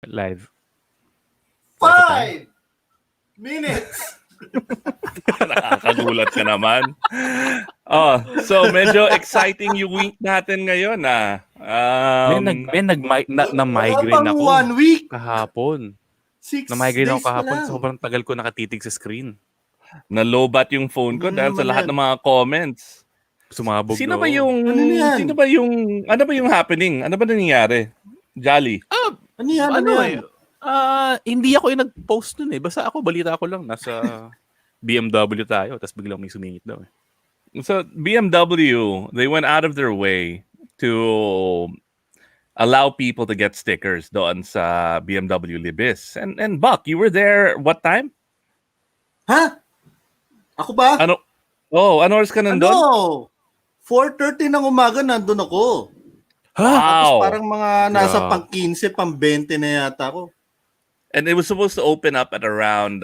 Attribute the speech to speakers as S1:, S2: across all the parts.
S1: Live.
S2: 5 minutes!
S3: Nakakagulat ka naman. Oh, so medyo exciting yung week natin ngayon
S1: Na-migraine
S2: Pang
S1: ako
S2: 1 week.
S1: kahapon.
S2: 6
S1: Na-migraine
S2: days
S1: ako kahapon.
S2: pa lang.
S1: Sobrang tagal ko nakatitig sa screen.
S3: Na-lowbat yung phone ko dahil sa
S2: naman
S3: lahat
S2: yan?
S3: ng mga comments.
S1: Sumabog
S3: Sino
S1: daw.
S3: ba yung
S2: Ano na yan?
S3: ano ba yung happening? Ano ba nangyayari? Jolly.
S2: Ano yan? Ano yan?
S1: Hindi ako yung nag-post nun eh. Basta ako, balita ko lang. Nasa BMW tayo. Tapos biglang may sumingit daw eh.
S3: So BMW, they went out of their way to allow people to get stickers doon sa BMW Libis. And Buck, you were there what time?
S2: Ha? Ako ba?
S3: Ano oras ka nandun?
S2: 4:30 ng umaga nandun ako.
S1: Ha?
S2: Tapos
S3: Wow.
S2: parang mga nasa
S1: Yeah.
S2: pang 15, pang 20 na yata ako.
S3: And it was supposed to open up at around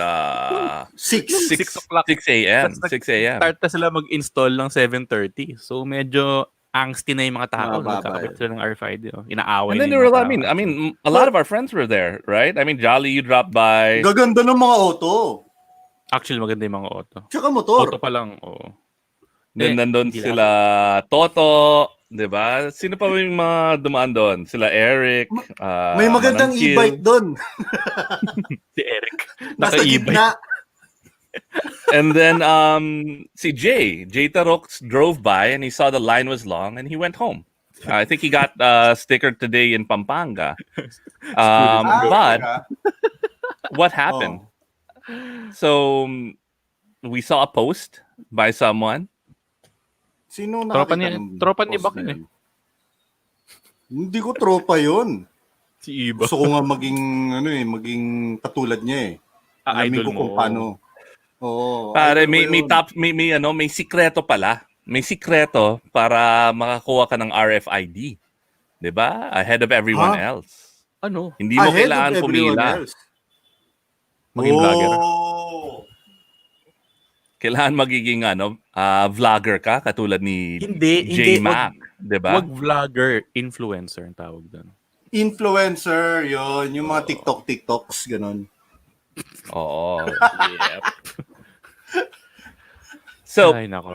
S2: 6.
S1: 6 o'clock.
S3: 6 a.m.
S1: Tapos
S3: 6 a.m.
S1: Start na sila mag-install ng 7:30. So medyo angsty na yung mga tao.
S2: Mababa
S1: Nagkakabit
S2: yun.
S1: sila ng RFID. Inaaway
S3: And then
S1: na
S3: there
S1: yung
S3: were,
S1: mga tao.
S3: a lot of our friends were there, right? I mean, Jolly, you dropped by.
S2: Gaganda ng mga auto.
S1: Actually, maganda yung mga auto.
S2: Tsaka motor.
S1: Auto pa lang, oo.
S3: Then nandun
S1: hindi
S3: sila Toto, di ba? Sino pa yung mga dumaan doon? Sila Eric.
S2: May magandang
S3: Manangkil.
S2: e-bike doon.
S1: Si Eric.
S2: Nasa
S1: Naka-e-bike.
S2: gitna.
S3: And then si Jay Tarox drove by and he saw the line was long and he went home. I think he got stickered today in Pampanga. But what happened? So we saw a post by someone.
S2: Sino
S1: Tropa
S2: nakakita
S1: ni-
S2: ng
S1: tropa ni
S2: post
S1: Bak
S2: na
S1: yun
S2: yun? Hindi ko tropa yun.
S1: Si Ibba.
S2: Gusto ko nga maging katulad niya eh. Alamin
S1: Idol
S2: ko kung
S1: mo.
S2: paano. Oo.
S3: Pare,
S2: idol ko
S3: may
S2: yun.
S3: may sikreto pala. May sikreto para makakuha ka ng RFID. 'Di ba? Ahead of everyone else.
S1: Ano?
S3: Hindi mo
S2: Ahead of
S3: kailangan
S2: everyone
S3: pumila.
S2: else.
S1: Maging vlogger.
S3: Kailangan magiging vlogger ka katulad ni
S1: Hindi.
S3: J-Mac, 'di ba?
S1: Wag vlogger, influencer ang tawag doon.
S2: Influencer, yon yung mga TikToks, ganun.
S3: Oo.
S1: Yep.
S3: So,
S1: Ay, nako.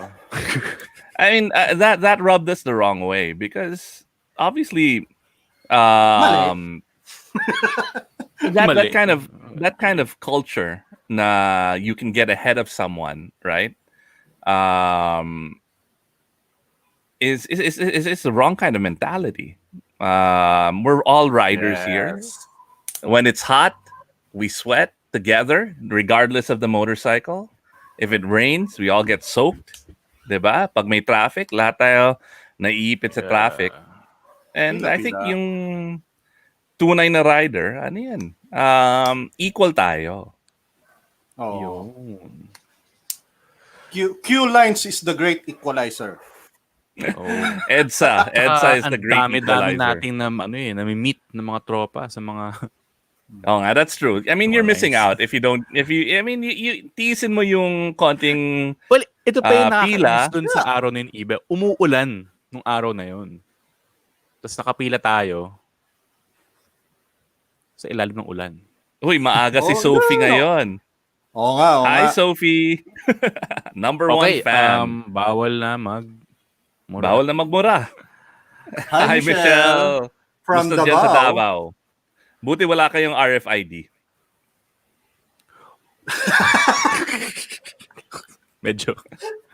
S3: I mean, that rubbed us the wrong way because obviously
S1: Mali.
S3: that kind of culture na you can get ahead of someone, right? Is the wrong kind of mentality. We're all riders here. When it's hot, we sweat together, regardless of the motorcycle. If it rains, we all get soaked. 'Di ba? Pag may traffic, lahat tayo naiipit sa traffic. And I think yung tunay na rider, ano yan? Equal tayo.
S2: Oh.
S1: Yun.
S2: Q lines is the great equalizer.
S1: Oh.
S3: EDSA is the great
S1: dami
S3: equalizer.
S1: nating nami-meet ng mga tropa sa mga
S3: Oh nga, that's true. I mean, you're missing out if you tiisin mo yung konting
S1: Well, ito pa yung
S3: pila.
S1: nakakainis dun sa araw na yun, Iba. Umuulan nung araw na yun. Tapos nakapila tayo sa ilalim ng ulan.
S3: Uy, maaga si Sophie ngayon.
S2: Oo nga.
S3: Hi, Sophie. Number one fan.
S1: Bawal na
S3: Bawal na magmura.
S2: Hi, Michelle. From
S3: Gusto
S2: Davao.
S3: dyan sa Davao. Buti wala kayong RFID.
S1: Medyo.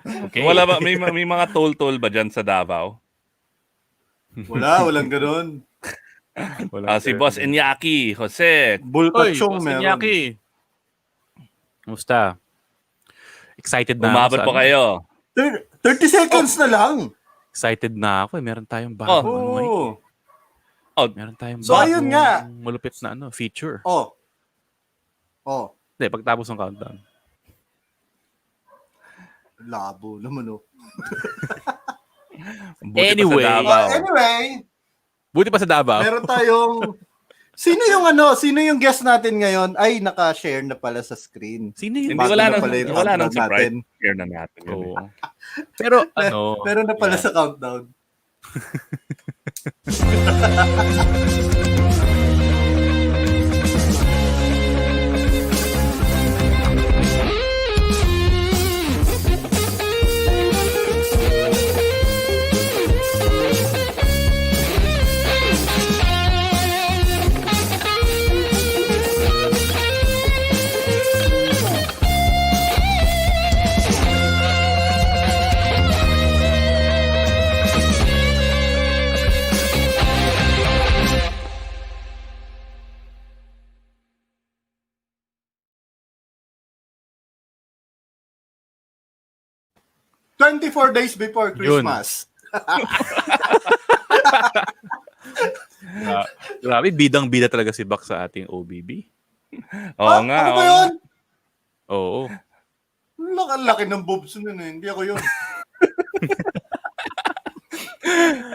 S1: Okay.
S3: Wala ba, may mga toll ba dyan sa Davao?
S2: Walang ganun.
S3: Si Boss Iñaki, Jose.
S2: Bulkachong
S1: Boss
S2: meron.
S1: Iñaki. Musta? Excited na
S3: Umabot
S1: ako
S3: pa kayo.
S2: 30 seconds na lang.
S1: Excited na ako. Meron tayong bagong meron tayong
S2: So, ayun nga.
S1: malupit na feature.
S2: Oh.
S1: Hindi, pagtapos ng countdown.
S2: Labo naman
S3: Buti
S1: Anyway.
S3: pa sa Davao.
S1: Buti pa sa Davao.
S2: Meron tayong Sino yung guest natin ngayon? Ay, naka-share na pala sa screen.
S1: Sino yun?
S3: Hindi,
S2: Bago
S3: wala
S2: na
S3: nang
S2: pala yung
S3: surprise.
S2: countdown natin.
S3: Share na natin. yun.
S1: Oo. Pero
S2: Meron na pala sa countdown. 24 days before Christmas.
S1: Grabe, bidang-bida talaga si Bak sa ating OBB.
S3: Oo nga.
S2: Ako ba
S3: oo
S2: yun?
S1: Oo.
S2: Laki ng boobs nun eh. Hindi ako yun.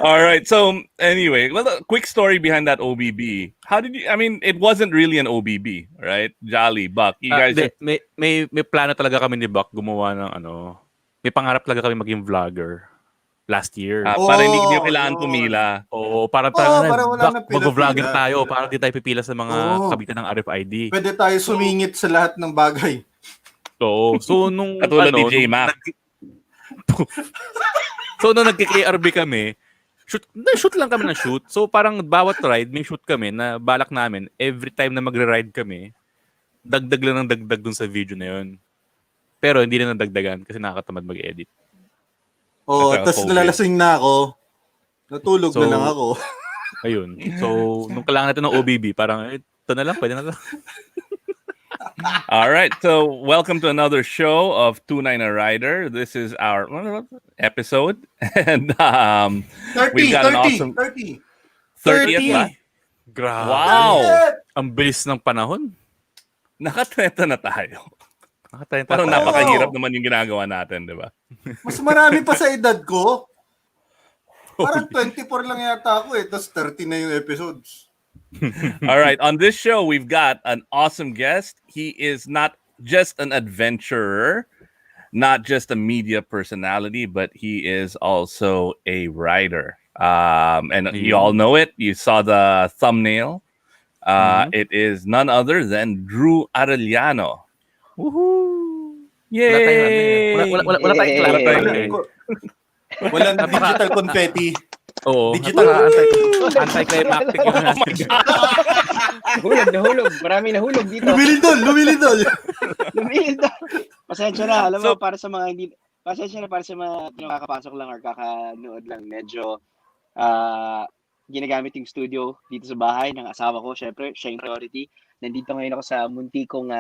S3: All right. So anyway, well, a quick story behind that OBB. How did you? I mean, it wasn't really an OBB, right? Jolly, Buck, you guys.
S1: May plano talaga kami ni Bak gumawa ng may pangarap talaga kami maging vlogger last year.
S3: Para hindi nyo kailangan
S2: yun.
S3: pumila.
S1: Oo, parang
S2: para wala na pila-pila.
S1: mag-vlogger tayo, para di tayo pipila sa mga kabitan ng RFID.
S2: Pwede tayo sumingit sa lahat ng bagay.
S1: Oo. So nung
S3: Katulad ni J-Mac.
S1: So nung nagki-KRB kami, shoot lang kami ng shoot. So parang bawat ride, may shoot kami na balak namin, every time na magre-ride kami, dagdag lang ng dagdag dun sa video na yun. Pero hindi na nadagdagan kasi nakakatamad mag-edit.
S2: Tapos nalalasing na ako. Natulog na lang ako.
S1: Ayun. So, nung kailangan natin ng OBB, parang ito na lang, pwede na to.
S3: All right. So, welcome to another show of Tunay Na Rider. This is our episode. And
S2: 30,
S3: we've got
S2: 30,
S3: an awesome
S2: 30.
S3: 30th ba?
S1: Grabe.
S3: Wow.
S1: Ang bilis ng panahon.
S3: Naka-30 na tayo.
S1: Nakatayin
S3: Parang
S1: tayo.
S3: napakahirap naman yung ginagawa natin, di ba?
S2: Mas marami pa sa edad ko. Parang 24 lang yata ako eh. Tapos 30 na yung episodes.
S3: All right. On this show, we've got an awesome guest. He is not just an adventurer, not just a media personality, but he is also a writer. And you all know it. You saw the thumbnail. It is none other than Drew Arellano.
S1: Woohoo!
S3: Yay!
S1: Wala tayong clap.
S2: Walang digital confetti.
S1: Oo.
S2: Digital
S1: Anti-climactic yun natin.
S4: Nahulog. Maraming nahulog dito.
S2: Lumilindol.
S4: Pasensya na. Alam mo, para sa mga nakakapasok lang or kakanood lang, medyo ginagamit yung studio dito sa bahay ng asawa ko. Syempre, siya yung priority. Nandito ngayon ako sa munti kong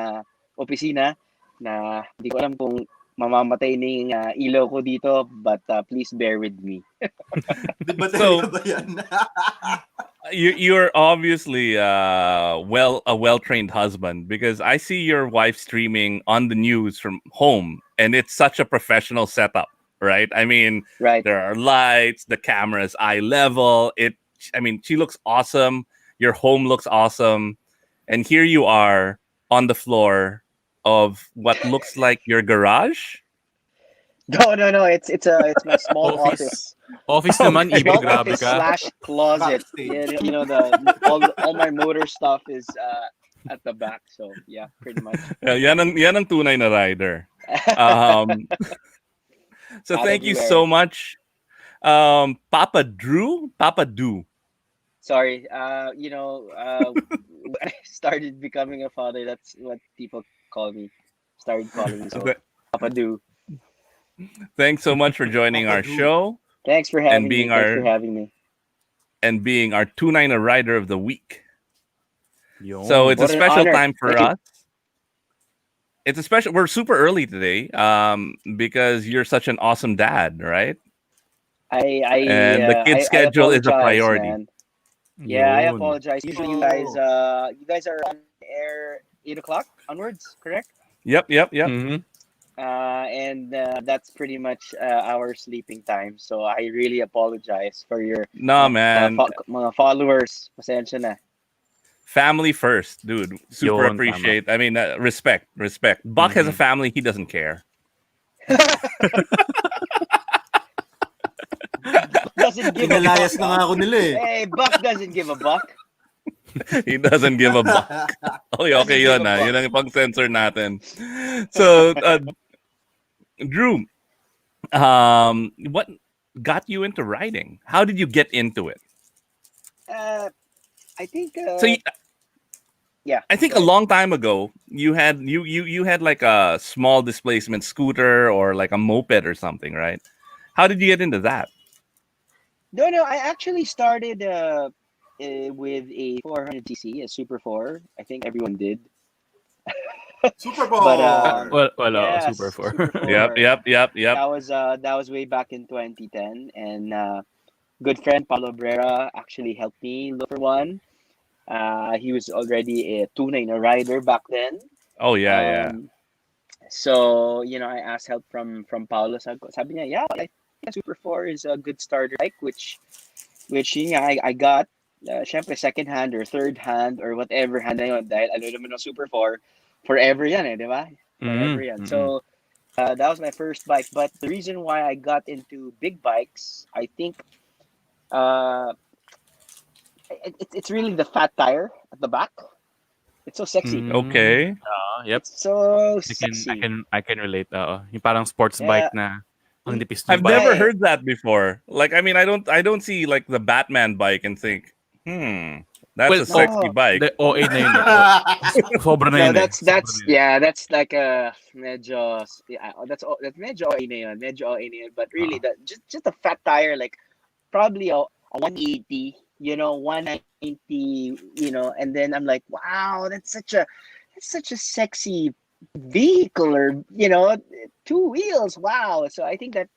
S4: opisina na hindi ko alam kung mamamatay na yung ilaw ko dito, but please bear with me.
S3: So,
S2: ba yan?
S3: you're obviously a well-trained husband, because I see your wife streaming on the news from home, and it's such a professional setup, right? I mean,
S4: Right.
S3: there are lights, the camera's eye level. She looks awesome. Your home looks awesome, and here you are on the floor of what looks like your garage.
S4: No. It's my small office.
S1: Office naman, Ibba,
S4: Small
S1: grabe
S4: office
S1: ka.
S4: / closet.
S2: Backstage.
S4: You know, all my motor stuff is at the back. So yeah, pretty much.
S3: Yan ang tunay na rider. So thank you
S4: Everywhere.
S3: so much, Papa Drew.
S4: Sorry. When I started becoming a father, that's what people call me. Started calling me so.
S3: Okay.
S4: Papa Do.
S3: Thanks so much for joining our show
S4: Thanks for having
S3: being
S4: me. Thanks for having me.
S3: and being our Tunay Na Rider of the Week.
S1: Yun.
S3: So it's a
S4: What an
S3: special
S4: honor.
S3: time for
S4: Thank you.
S3: us. It's a special. We're super early today, because you're such an awesome dad, right? And the kid's schedule is a
S4: apologize,
S3: priority.
S4: man. Yeah, I
S1: Yun.
S4: apologize. Usually, you guys are on air 8:00 onwards, correct?
S3: Yep.
S1: Mhm.
S4: And that's pretty much our sleeping time. So I really apologize for your
S3: No, man.
S4: mga followers. Pasensya na.
S3: Family first, dude. Super
S1: Yun,
S3: appreciate. I mean, respect. Buck has a family. He doesn't care.
S4: Doesn't give a
S2: Pinalayas
S4: fuck.
S2: na nga ako nila eh.
S4: Hey, Buck doesn't give a buck.
S3: He doesn't give a buck. Okay, yun na. Yun ang ipang-censor natin. So, Drew, what got you into writing? How did you get into it?
S4: I think.
S3: Yeah, I think a long time ago you had like a small displacement scooter or like a moped or something, right? How did you get into that?
S4: No. I actually started with a 400cc, a Super 4. I think everyone did.
S2: Super
S4: But
S2: Bowl.
S1: Wala,
S4: yes,
S1: Super 4.
S4: Super 4.
S3: Yep.
S4: That was way back in 2010, and good friend Paulo Brera actually helped me look for one. He was already a Tunay Na Rider back then.
S3: Oh yeah.
S4: So I asked help from Paulo. Sabi niya, yeah, I think Super 4 is a good starter bike, which I got. Syempre second hand or third hand or whatever hand na yun dahil ano naman ng Super 4 forever yan di ba? Forever yan. So that was my first bike, but the reason why I got into big bikes, I think uh it's really the fat tire at the back. It's so sexy.
S3: Okay.
S1: Yep.
S4: It's so
S1: I
S4: sexy.
S1: can relate. Yung parang sports
S4: Yeah.
S1: bike na ang nipis
S3: I've
S1: ng bike.
S3: never heard that before. Like, I mean, I don't see like the Batman bike and think, that's
S1: Well,
S3: a sexy
S4: no.
S3: bike.
S1: The OA na yun. Sobra na
S4: No,
S1: yun
S4: that's
S1: Sobra na yun.
S4: yeah, that's like a medyo that's medyo OA na yun, medyo OA na yun. But really, just a fat tire, like probably a 180, 190, and then I'm like, wow, that's such a sexy vehicle, or two wheels. Wow. So I think that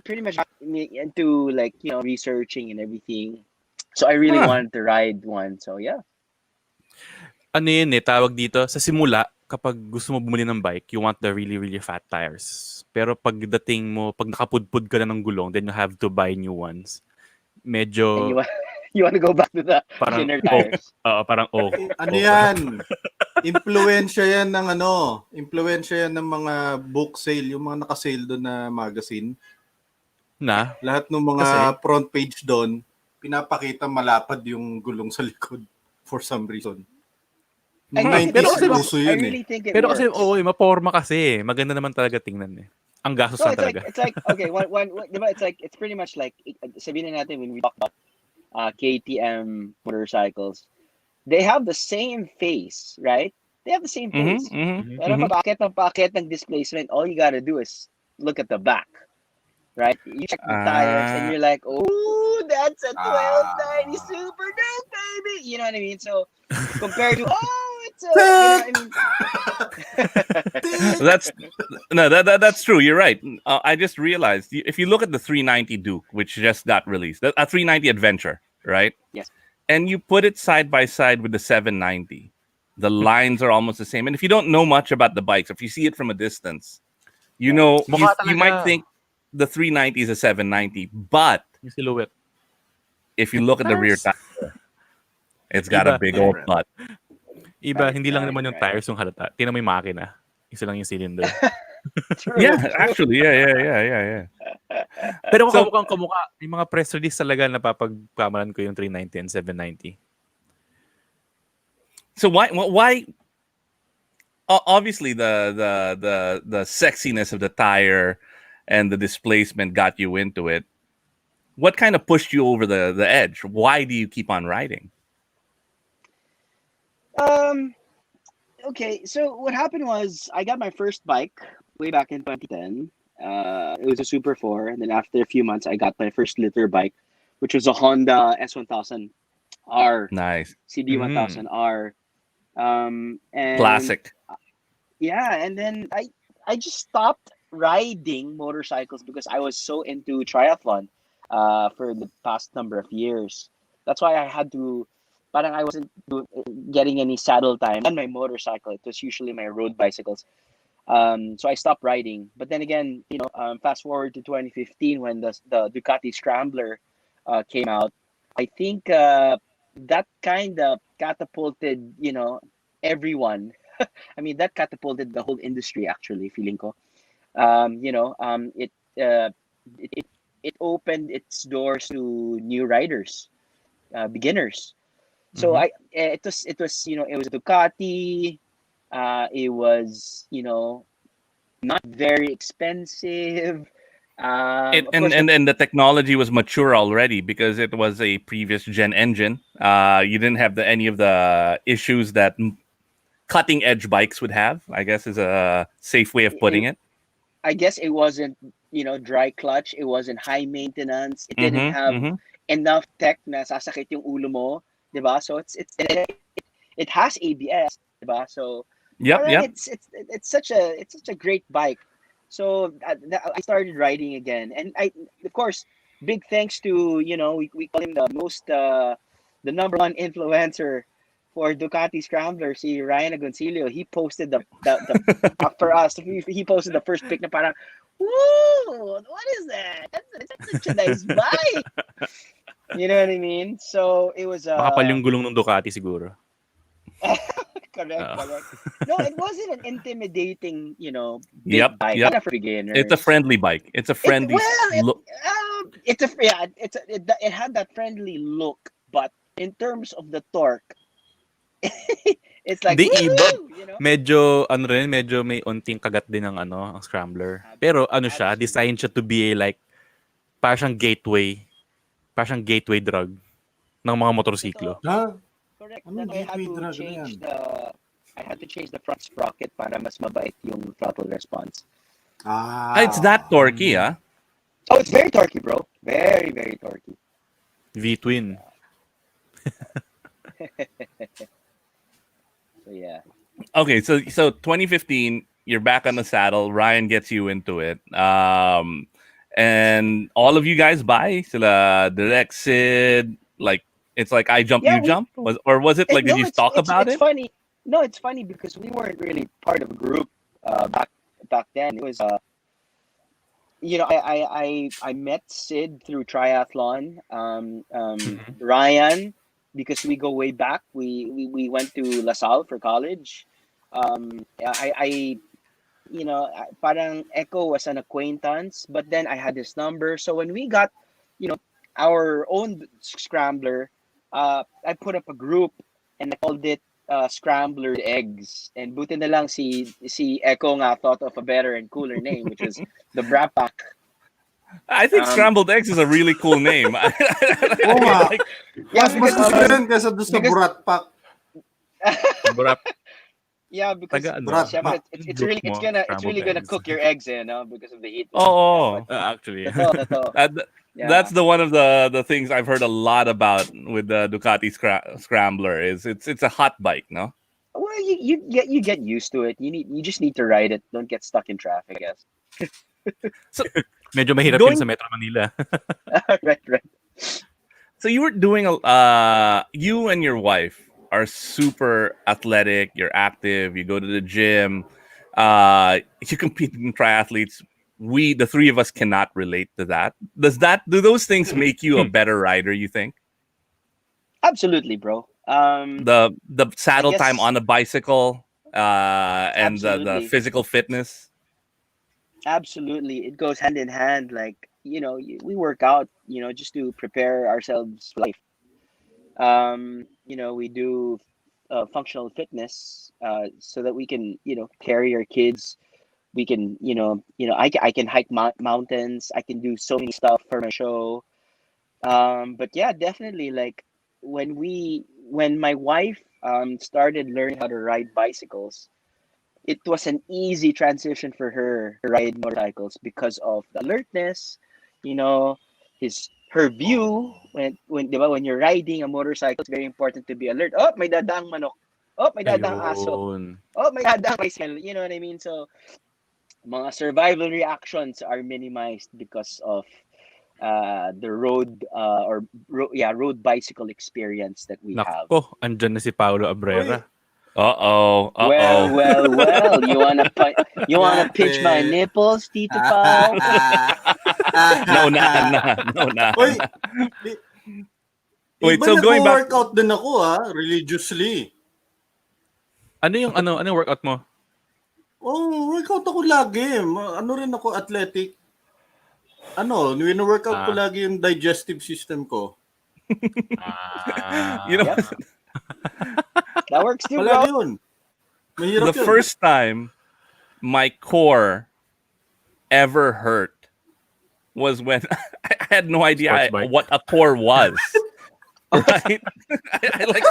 S4: pretty much got me into like researching and everything. So I really wanted to ride one. So yeah.
S1: Ano yun tawag dito, sa simula, kapag gusto mo bumili ng bike, you want the really, really fat tires. Pero pagdating mo, pag nakapudpud ka na ng gulong, then you have to buy new ones. Medyo,
S4: And you want to go back to the
S1: parang,
S4: thinner tires.
S1: parang
S2: Ano yan? Impluwensya yan ng mga book sale, yung mga naka-sale doon na magazine.
S1: na,
S2: Lahat ng mga front page doon, pinapakita malapad yung gulong sa likod for some reason. Noong
S1: Pero
S2: 90s,
S1: kasi
S2: uso
S4: I
S2: yun
S4: really think it
S1: pero
S4: works.
S1: kasi, maporma kasi. Maganda naman talaga tingnan Ang gastos
S4: No,
S1: lang talaga.
S4: it's like okay, diba, it's pretty much like sabihin na natin when we talk about KTM motorcycles, they have the same face, right? They have the same face. Pero pag packet ng displacement, all you gotta do is look at the back, right? You check the tires and you're like, oh, that's a 1290 Super Duke, baby. You know what I mean? So compared to it's a, I mean.
S3: That's true. You're right. I just realized if you look at the 390 Duke, which just got released, a 390 Adventure, right?
S4: Yes.
S3: And you put it side by side with the 790, the lines are almost the same. And if you don't know much about the bikes, if you see it from a distance, you might think the 390 is a 790, but
S1: Yung silhouette.
S3: if you look at the rear tire, it's got a big old butt.
S1: Iba, hindi lang naman yung tires yung halata. Tingnan mo yung makina. Isa lang yung cylinder.
S3: Yeah, actually, yeah.
S1: Pero kamukha. Yung mga press release talaga napapagkamalan ko yung 390 and 790.
S3: So why obviously the sexiness of the tire and the displacement got you into it. What kind of pushed you over the edge? Why do you keep on riding?
S4: Okay, so what happened was I got my first bike way back in 2010. It was a Super 4, and then after a few months, I got my first litter bike, which was a Honda S1000R.
S3: Nice.
S4: CD1000R. And
S3: Classic.
S4: yeah, and then I just stopped riding motorcycles because I was so into triathlon for the past number of years. That's why I had to, parang I wasn't getting any saddle time on my motorcycle. It was usually my road bicycles. So I stopped riding. But then again, fast forward to 2015 when the Ducati Scrambler came out. I think that kind of catapulted, everyone. I mean, that catapulted the whole industry, actually, feeling ko. It opened its doors to new riders, beginners. So it was it was Ducati. It was not very expensive.
S3: And the technology was mature already because it was a previous gen engine. You didn't have any of the issues that cutting edge bikes would have, I guess is a safe way of putting it.
S4: I guess it wasn't, dry clutch. It wasn't high maintenance. It didn't have enough tech na sasakit yung ulo mo, diba? So it has ABS, diba? So
S3: Yep,
S4: Parang
S3: yep.
S4: it's such a great bike. So I started riding again, and I of course big thanks to we call him the number one influencer for Ducati Scrambler, si Ryan Agoncillo. He posted the for us. He posted the first pic na parang, woo, what is that? That's such a nice bike. You know what I mean? So it was
S1: Makapal yung gulong ng Ducati siguro.
S4: correct,
S1: Oh.
S4: correct. No, it wasn't an intimidating, big
S3: Yep,
S4: bike.
S3: yep.
S4: Not for beginners.
S3: It's a friendly bike. It's a friendly look.
S4: It had that friendly look, but in terms of the torque, it's like
S1: The Ibba,
S4: woo.
S1: medyo may unting kagat din ng ang scrambler. Pero siya,
S4: Absolutely.
S1: designed siya to be parang siyang gateway drug ng mga motorsiklo.
S2: Ha?
S4: Correct.
S2: Anong
S4: Then
S2: gateway drug na yan?
S4: I had to change the front sprocket para mas mabait yung throttle response.
S3: It's that torquey, ah.
S4: Oh, it's very torquey, bro. Very, very torquey.
S1: V-twin.
S4: So yeah.
S3: Okay, so 2015, you're back on the saddle. Ryan gets you into it. And all of you guys buy sila direct Sid, like it's like I jump,
S4: Yeah,
S3: you jump? Was it like did you talk about
S4: it's
S3: it?
S4: funny. No, it's funny because we weren't really part of a group back then. It was I met Sid through triathlon. Ryan, because we go way back. We went to LaSalle for college. Parang Echo was an acquaintance, but then I had his number. So when we got, our own scrambler, I put up a group and I called it Scrambler Eggs. And buti na lang si Echo nga thought of a better and cooler name, which was the Brapack.
S3: I think scrambled eggs is a really cool name.
S2: Oo nga. Mas gusto yun kaysa doon sa Burat Pack.
S4: Yeah, because
S2: Brapack.
S4: it's really gonna cook your eggs because of the heat.
S1: Actually.
S4: Totoo.
S3: That's the one of the things I've heard a lot about with the Ducati Scrambler is it's a hot bike, no?
S4: Well, you get used to it. You just need to ride it. Don't get stuck in traffic, I guess.
S3: So
S1: Medyo mahirap yun sa Metro Manila.
S4: Right.
S3: So you were doing you and your wife are super athletic, you're active, you go to the gym, you compete in triathletes. The three of us cannot relate to that. Do those things make you a better rider, you think?
S4: Absolutely, bro.
S3: The saddle
S4: I guess-
S3: time on a bicycle and the
S4: Absolutely.
S3: physical fitness.
S4: Absolutely, it goes hand in hand. Like we work out, just to prepare ourselves for life. We do functional fitness so that we can, carry our kids. We can, I can hike mountains. I can do so many stuff for my show. But yeah, definitely. Like when my wife started learning how to ride bicycles, it was an easy transition for her to ride motorcycles because of the alertness, her view when you're riding a motorcycle. It's very important to be alert. Oh, may dadaang manok. Oh, may dadaang aso.
S1: Ayun.
S4: Oh, may dadaang bicycle. You know what I mean? So, mga survival reactions are minimized because of the road road bicycle experience that we have.
S1: Nako, andyan na si Paolo Abrera.
S3: Uh-oh.
S4: Well. You wanna pinch my nipples, Tito Pao?
S3: No, na.
S2: Uy,
S3: Wait,
S2: iba
S3: so going back,
S2: nag-workout din ako religiously.
S1: Ano workout mo?
S2: Oh, workout ako lagi. Rin ako, athletic. Wino-workout ko lagi yung digestive system ko.
S3: you know,
S4: Yep. That works too,
S2: Palagi
S4: bro.
S2: yun. Mahirap
S3: the
S2: yun.
S3: first time my core ever hurt was when I had no idea
S1: Sports bike.
S3: what a core was. Right? I like,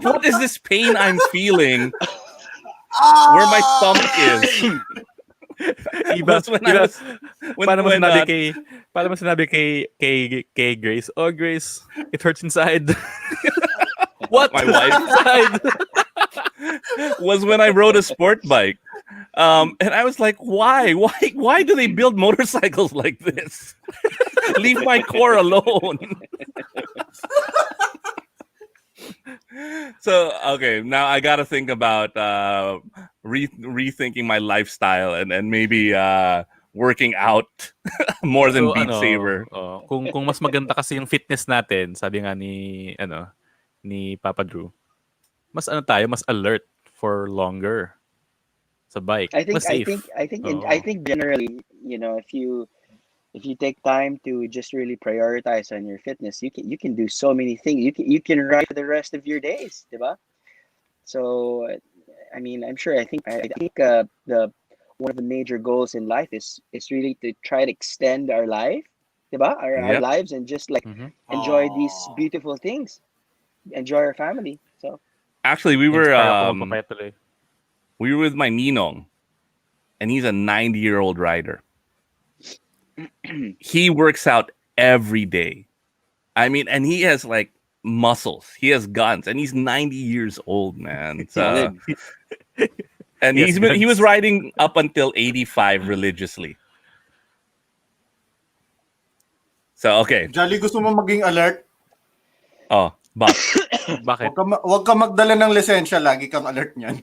S3: what is this pain I'm feeling where my stomach is?
S1: Iba,
S3: Was when I was when,
S1: paano mo
S3: when,
S1: sinabi kay Grace? Oh, Grace, it hurts inside.
S3: what my wife?
S1: Inside.
S3: was when I rode a sport bike. And I was like, why do they build motorcycles like this? Leave my core alone. So okay, now I gotta think about rethinking my lifestyle and maybe working out more than Beat Saber.
S1: Kung mas maganda kasi yung fitness natin, sabi nga ni Papa Drew, mas alert for longer sa bike. Mas safe.
S4: I think generally, if you take time to just really prioritize on your fitness, you can do so many things. You can ride for the rest of your days, diba? So, I mean, I think the one of the major goals in life is really to try to extend our life, diba? Our lives, and just like enjoy these beautiful things, enjoy our family. So
S3: actually, we were
S1: magpapayat
S3: with my ninong, and he's a 90-year-old rider. He works out every day. I mean, and he has like muscles. He has guns, and he's 90 years old, man. So, and he was riding up until 85 religiously. So okay.
S2: Jolly, gusto mo maging alert?
S3: Oh,
S1: bakit?
S2: Wag ka magdala ng lisensya, lagi kang alert niyan.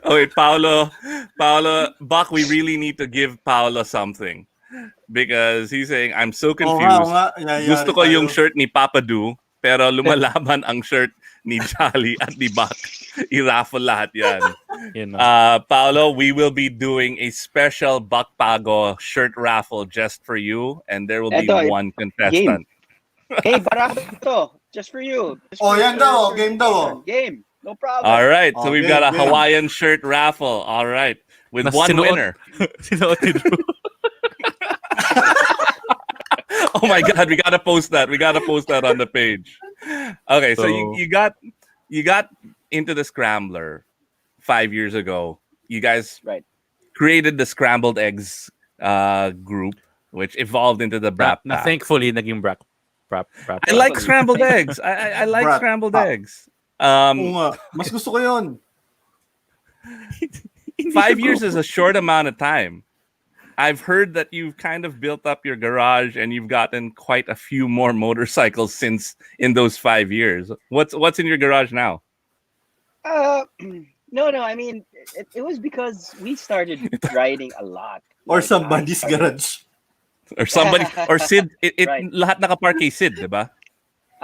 S3: Oh wait, Paolo, Buck, we really need to give Paolo something because he's saying, I'm so confused. Gusto ko yung shirt ni Papa Du, pero lumalaban ang shirt ni Jolly at ni Buck. I-raffle lahat yan. Paolo, we will be doing a special Buck Pago shirt raffle just for you, and there will be one contestant.
S4: Hey, barato to, just for you.
S2: Yan daw, game daw.
S4: Game. No problem.
S3: All right, so we've got a Hawaiian shirt raffle. All right, with one winner. Oh my God, we gotta post that. We gotta post that on the page. Okay, so you got into the Scrambler 5 years ago. You guys created the Scrambled Eggs group, which evolved into the Brap Pack.
S1: Thankfully, naging Brap.
S3: I like scrambled eggs. I like scrambled eggs.
S2: Mas gusto ko yun.
S3: 5 years is a short amount of time. I've heard that you've kind of built up your garage and you've gotten quite a few more motorcycles since in those 5 years. What's in your garage now?
S4: No. I mean, it was because we started riding a lot.
S2: Or somebody's garage.
S3: Or somebody, or Sid. Lahat nakapark kay Sid, diba?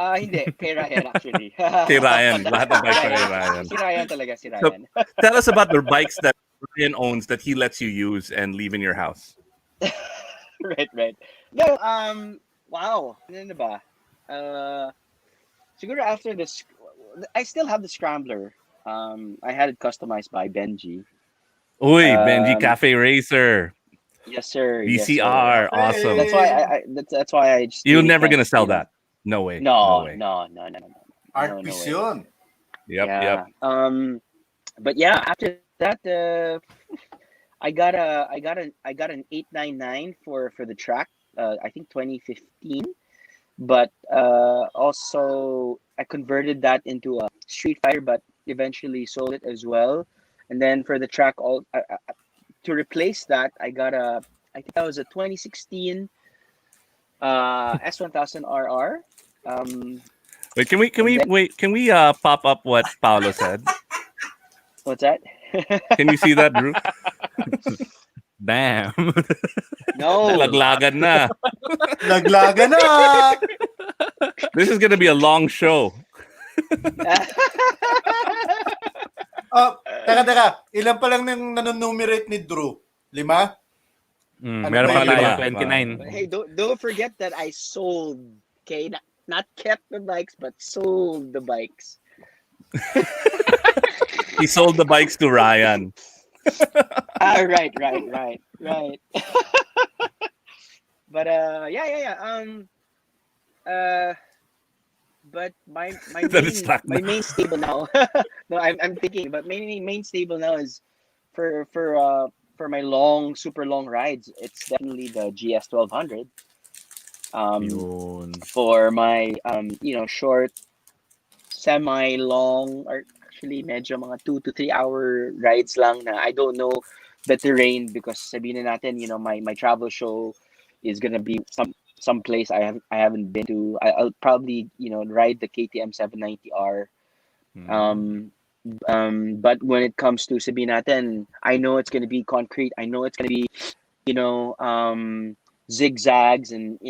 S4: Hindi. Kay Ryan, actually.
S3: Kay Ryan. Lahat ng bikes kay Ryan.
S4: Si Ryan talaga, si Ryan.
S3: So, tell us about the bikes that Ryan owns that he lets you use and leave in your house.
S4: Right. No, wow. Ano ba? Siguro after this, I still have the Scrambler. I had it customized by Benji.
S3: Uy, Benji Cafe Racer.
S4: Yes, sir.
S3: VCR.
S4: Yes, sir.
S3: Awesome.
S4: That's why I just.
S3: You're never gonna sell that. No way.
S4: No.
S2: Art piece yun.
S3: Yep.
S4: But yeah, after that, I got an 899 for the track. I think 2015. But also I converted that into a Street Fighter, but eventually sold it as well. And then for the track, to replace that, I think that was a 2016 S1000 RR.
S3: Wait, can we pop up what Paolo said?
S4: What's that?
S3: Can you see that, Drew?
S1: Damn.
S4: No.
S3: Laglagan na.
S2: Naglaga na!
S3: This is gonna be a long show.
S2: Teka. Ilan pa lang nang nanonumerate ni Drew? 5?
S1: Meron pa tayo 29.
S4: Hey, don't forget that I sold, okay? Not kept the bikes, but sold the bikes.
S3: He sold the bikes to Ryan.
S4: Right. But but my main stable now. No, I'm thinking, but main stable now is for my super long rides. It's definitely the GS 1200. For my short semi-long or actually medyo mga 2 to 3 hour rides lang na I don't know the terrain because sabihin na natin, my travel show is gonna be some place I haven't been to. I'll probably ride the KTM 790R. But when it comes to sabihin natin, I know it's gonna be concrete. I know it's gonna be zigzags and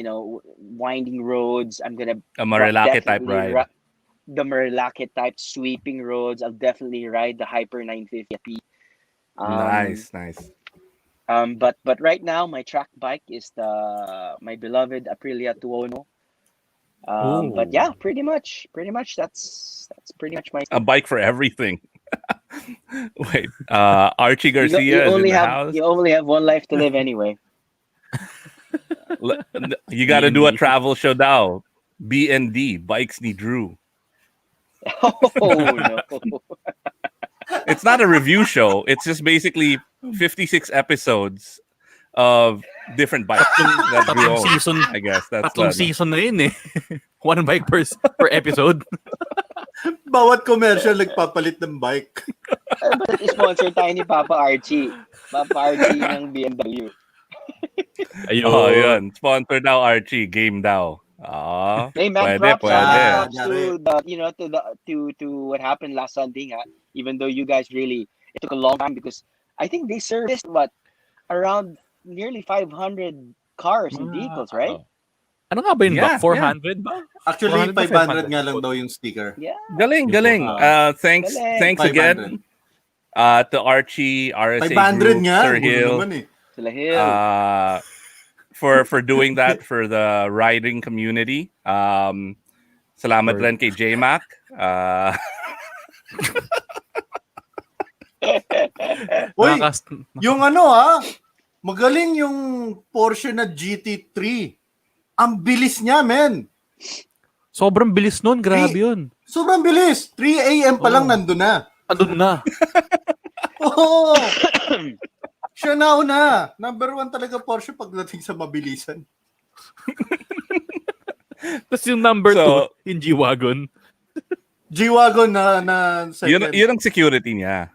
S4: winding roads. I'm gonna
S3: A Marilake type
S4: definitely
S3: ride.
S4: the Marilake type sweeping roads. I'll definitely ride the Hyper 950.
S3: Nice.
S4: But right now my track bike is my beloved Aprilia Tuono. But yeah, pretty much that's pretty much my.
S3: A bike for everything. Wait, Archie Garcia is in the house.
S4: You only have one life to live anyway.
S3: You got to do a
S1: B&D.
S3: travel show now. B&D, Bikes Ni Drew.
S4: Oh no.
S3: It's not a review show. It's just basically 56 episodes of different bikes that we
S1: Tatlong
S3: own.
S1: season.
S3: I guess that's
S1: Tatlong season na yun eh. One bike per episode.
S2: Bawat commercial nagpapalit ng bike.
S4: But sponsor tayo ni Papa Archie. Papa Archie ng BMW.
S1: Ayun.
S3: Oh, yun. Sponsor daw Archie. Game daw. Ah,
S4: Hey man,
S3: pwede.
S4: props
S2: Pwede.
S4: to what happened last Sunday. Even though you guys it took a long time because I think they serviced around nearly 500 cars and vehicles, right?
S1: Ano nga ba yun
S3: Yeah,
S1: ba? 400 ba?
S2: Actually,
S1: 400 ba?
S2: 500 nga lang daw yung sticker.
S4: Yeah.
S3: Galing. Thanks
S4: Galing.
S3: again to Archie, RSA
S2: 500
S3: Group,
S2: nga.
S3: Sir
S2: Gulo
S3: Hill,
S2: naman eh.
S4: Sila Hill.
S3: for doing that for the riding community. Salamat rin kay JMac.
S2: Uy, yung magaling yung Porsche na GT3. Ang bilis niya, men.
S1: Sobrang bilis nun. Grabe yun.
S2: Sobrang bilis. 3 a.m. pa lang nandun na.
S1: Andun na.
S2: Oo. Siya na una. Number 1 talaga Porsche pagdating sa mabilisan.
S1: Tapos yung number 2, yung G-Wagon.
S2: G-Wagon na second.
S3: Yun ang security niya.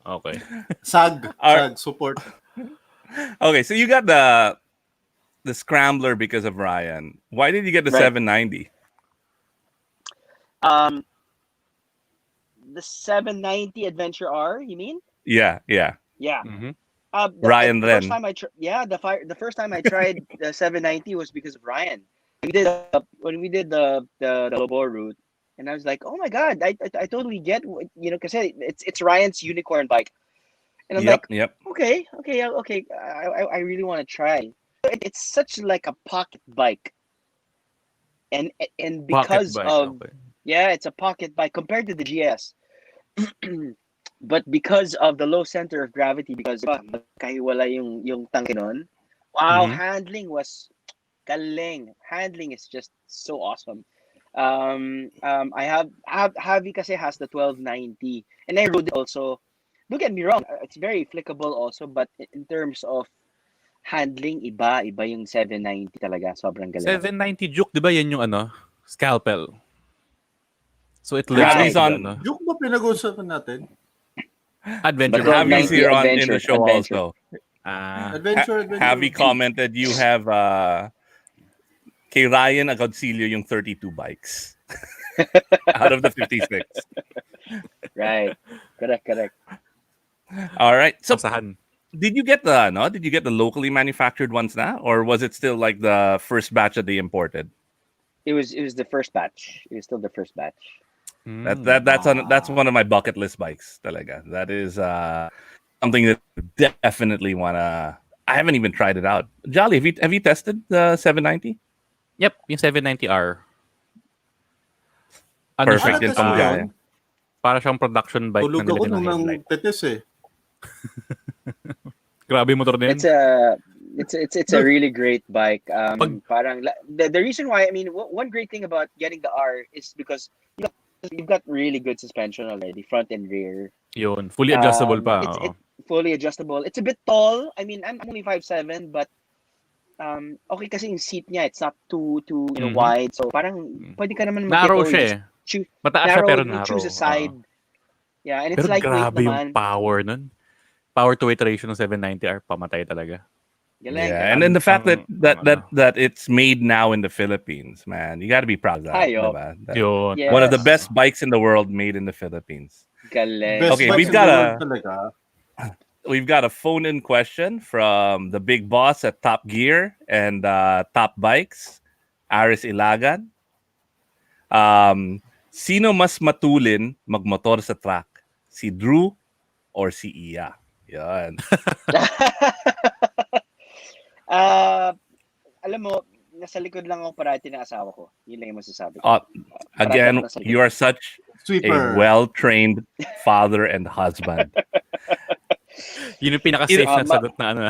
S1: Okay.
S2: SAG support.
S3: Okay, so you got the Scrambler because of Ryan. Why did you get the
S4: Right.
S3: 790?
S4: The 790 Adventure R, you mean?
S3: Yeah.
S4: Yeah.
S1: Mm-hmm.
S3: Ryan
S4: the
S3: then.
S4: first time the first time I tried the 790 was because of Ryan. When we did the Lobo route, and I was like, oh my god, I totally get because it's Ryan's unicorn bike, and I'm like,
S3: Yep.
S4: okay, I really want to try. It's such like a pocket bike, and because of it's a pocket bike compared to the GS. But because of the low center of gravity, because kahiwala yung tangke nun, wow, handling was galing. Handling is just so awesome. I have Javi kasi has the 1290, and I rode it also. Don't get me wrong, it's very flickable also, but in terms of handling, iba yung 790 talaga, sobrang galing.
S1: 790 Juke, di ba yan yung scalpel? So it
S3: Javi's on
S2: Juke ba pinag-uusapan natin?
S1: Adventure.
S3: But Javi's here in the show
S4: Adventure.
S3: also.
S2: Adventure.
S3: Javi commented you have kay Ryan Agoncillo yung 32 bikes out of the 56.
S4: Right. Correct.
S3: All right. So
S1: Sasahan.
S3: did you get the locally manufactured ones now, or was it still like the first batch that they imported?
S4: It was the first batch. It was still the first batch.
S3: That's one of my bucket list bikes. Talaga. That is something that I definitely wanna. I haven't even tried it out. Jolly, have you tested the 790?
S1: Yep, yung 790R.
S3: Perfect
S2: siya?
S3: in pang-jaya.
S1: Para siyang production bike
S2: Tulog
S1: na
S2: ako
S1: nilagyan ng
S2: nung
S1: headlight.
S2: tetes eh.
S1: Grabe yung motor na yun.
S4: It's a really great bike. Parang the reason why, I mean, one great thing about getting the R is because you've got really good suspension already, front and rear.
S1: Yun, fully adjustable pa.
S4: It's fully adjustable. It's a bit tall. I mean, I'm only 5'7", but okay kasi yung seat niya, it's not too
S1: Mhm.
S4: wide. So parang pwede ka naman
S1: Narrow
S4: mag-get,
S1: siya
S4: you just
S1: eh.
S4: choose
S1: Mataas siya
S4: narrow,
S1: pero
S4: you choose
S1: narrow.
S4: a side. Yeah, and it's
S1: Pero
S4: lightweight
S1: grabe yung
S4: naman.
S1: power nun. Power to weight ratio ng 790R, pamatay talaga.
S4: Galing,
S3: Yeah, and
S4: galing.
S3: then the fact that
S1: ano.
S3: it's made now in the Philippines, man, you got to be proud of that.
S4: Hayop.
S3: Diba?
S1: Yun.
S3: One of the
S4: Yes.
S3: best bikes in the world made in the Philippines.
S4: Galing.
S2: Best
S3: Okay,
S2: bikes
S3: we've
S2: in
S3: got
S2: the world
S3: a
S2: talaga.
S3: we've got a phone-in question from the big boss at Top Gear and Top Bikes, Aris Ilagan. Sino mas matulin magmotor sa track? Si Drew or si Iya? Yan.
S4: Alam mo, nasa likod lang ako parati ng asawa ko. Yun lang yung masasabi ko. Parati
S3: Again,
S4: ako nasa likod.
S3: you are such a
S2: Sweeper.
S3: well-trained father and husband.
S1: Yun yung pinaka-safe na
S4: ma-
S1: sagot na ano.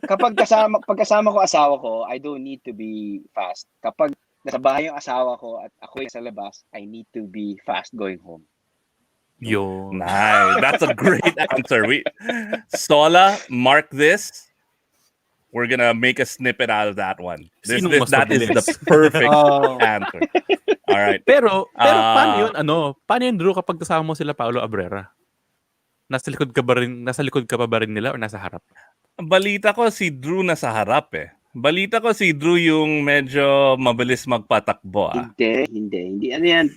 S4: Kapag pagkasama ko asawa ko, I don't need to be fast. Kapag nasa bahay yung asawa ko at ako yung sa labas, I need to be fast going home.
S1: Yun.
S3: Nice. That's a great answer. Sola, mark this. We're gonna make a snippet out of that one.
S1: Sinong mas
S3: That is the
S1: mabilis?
S3: perfect
S2: Oh.
S3: answer. All right.
S1: Pero paano yun? Paano yun, Drew, kapag kasama mo sila Paolo Abrera? Nasa likod ka pa ba rin nila or nasa harap?
S3: Balita ko si Drew nasa harap eh. Balita ko si Drew yung medyo mabilis magpatakbo ah.
S4: Hindi. Ano yan?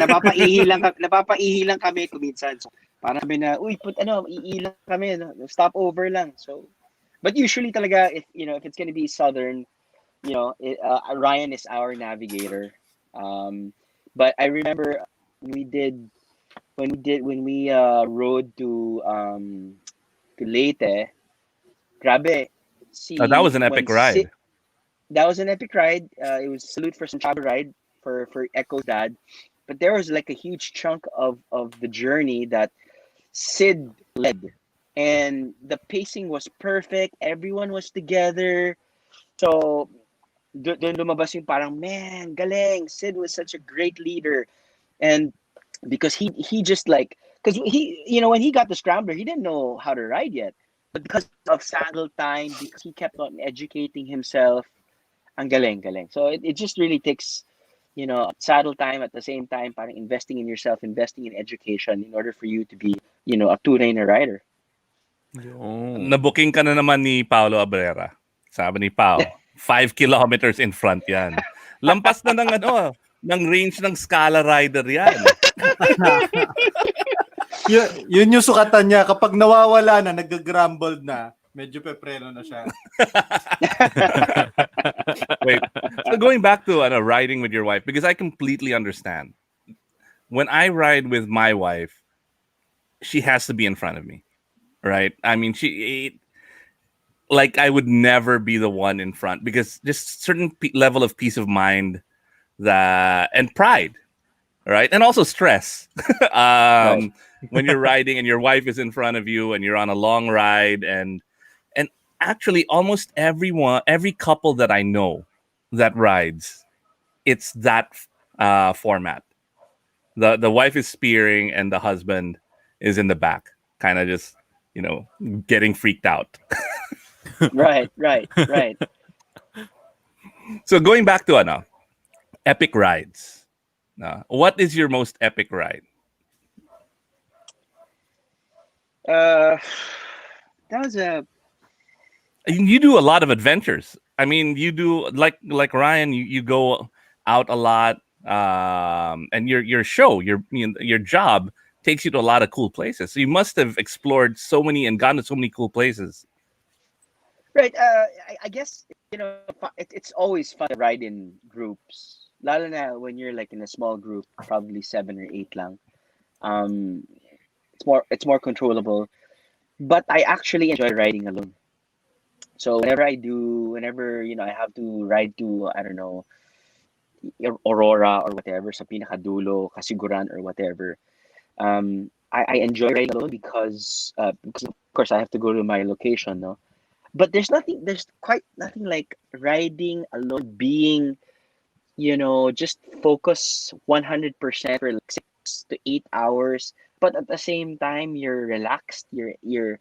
S4: Napapaihi lang kami kuminsan. So, parang sabi na, uy, iilang kami, no? Stop over lang. So, but usually talaga, if it's gonna be southern, Ryan is our navigator. But I remember when we rode to Leyte, grabe.
S3: That was an epic ride.
S4: That was an epic ride. It was salute for Santiago ride for Echo's dad. But there was like a huge chunk of the journey that Sid led. And the pacing was perfect. Everyone was together. So, doon lumabas yung parang, man, galing. Sid was such a great leader. And because he just like, because he, when he got the scrambler, he didn't know how to ride yet. But because of saddle time, because he kept on educating himself, ang galing. So it just really takes, saddle time at the same time, parang investing in yourself, investing in education in order for you to be, a Tunay Na Rider.
S1: Yun.
S3: Nabuking ka na naman ni Paolo Abrera. Sabi ni Pao, 5 kilometers in front yan. Lampas na ng range ng Scala Rider yan.
S2: Yun yung sukatan niya. Kapag nawawala na, nag-grumbled na, medyo pepreno na siya.
S3: Wait. So going back to riding with your wife, because I completely understand. When I ride with my wife, she has to be in front of me, right? I mean, I would never be the one in front because just certain level of peace of mind and pride, right? And also stress.
S4: Right.
S3: When you're riding and your wife is in front of you and you're on a long ride and actually almost every couple that I know that rides, it's that format. The wife is spearing and the husband is in the back, kind of just getting freaked out.
S4: Right.
S3: So going back to epic rides. What is your most epic ride?
S4: That was
S3: You do a lot of adventures. I mean, you do like Ryan. You go out a lot, and your job takes you to a lot of cool places. So you must have explored so many and gone to so many cool places.
S4: right. I guess it's always fun to ride in groups. Lalo na when you're like in a small group, probably 7 or 8 lang. It's more controllable. But I actually enjoy riding alone. So whenever I have to ride to, I don't know, Aurora or whatever, sa pinakadulo, Kasiguran or whatever, I enjoy riding alone because of course I have to go to my location, no? But there's quite nothing like riding alone, being, just focus 100% for like 6 to 8 hours, but at the same time you're relaxed, you're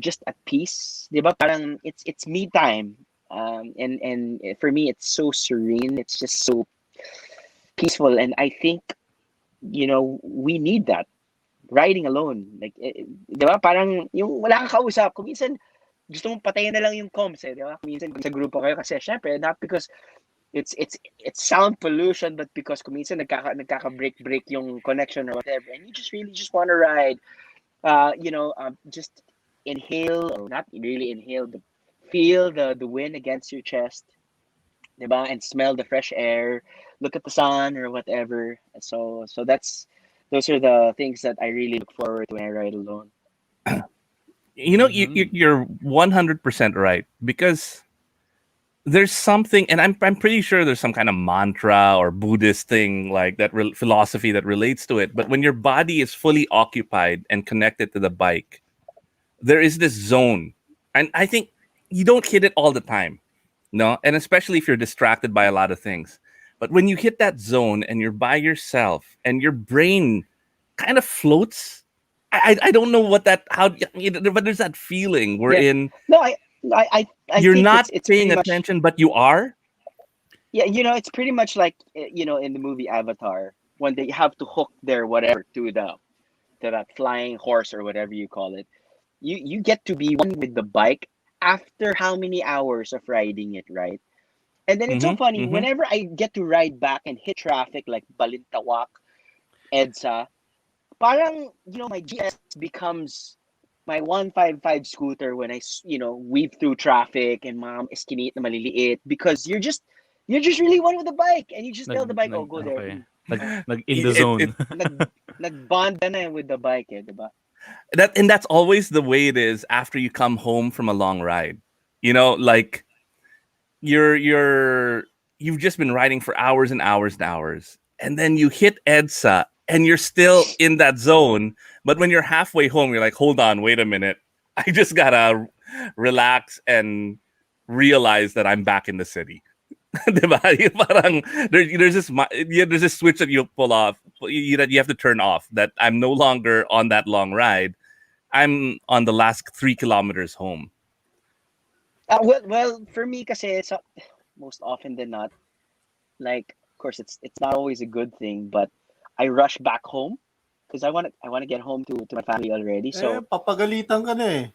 S4: just at peace, 'di ba? Parang it's me time. And for me, it's so serene. It's just so peaceful, and I think we need that riding alone. Like, di ba? Parang yung wala kang kausap. Kung minsan gusto mong patayin na lang yung comms, di ba? Kung minsan sa grupo kayo kasi syempre not because it's sound pollution, but because kung minsan nagkaka-break yung connection or whatever, and you just really just want to ride. Just inhale, or not really inhale, but feel the wind against your chest, diba? And smell the fresh air, look at the sun or whatever. So those are the things that I really look forward to when I ride alone.
S3: You're 100% right, because there's something, and I'm pretty sure there's some kind of mantra or Buddhist thing like that, philosophy that relates to it. But when your body is fully occupied and connected to the bike, there is this zone, and I think you don't hit it all the time, no, and especially if you're distracted by a lot of things. But when you hit that zone and you're by yourself and your brain kind of floats, I don't know what that how, but there's that feeling wherein
S4: No, I
S3: you're
S4: think
S3: not
S4: it's
S3: paying
S4: pretty much,
S3: attention, but you are.
S4: yeah, it's pretty much like in the movie Avatar, when they have to hook their whatever to that flying horse or whatever you call it. You get to be one with the bike after how many hours of riding it, right? And then it's so funny, whenever I get to ride back and hit traffic like Balintawak, EDSA, parang my GS becomes my 155 scooter when I weave through traffic and mom eskinate na maliliit, because you're just really one with the bike, and you just tell the bike, oh, go there.
S1: Okay. Nag in the zone.
S4: Nagbond ka na with the bike, diba?
S3: That's always the way it is after you come home from a long ride. Like you've just been riding for hours and hours and hours, and then you hit EDSA and you're still in that zone. But when you're halfway home, you're like, hold on, wait a minute. I just gotta relax and realize that I'm back in the city. Diba? Parang there's this switch that you pull off, that you have to turn off, that I'm no longer on that long ride. I'm on the last 3 kilometers home.
S4: Well, for me, kasi it's most often than not, like, of course, it's not always a good thing, but I rush back home because I want to get home to my family already. So
S2: papagalitan ka na eh.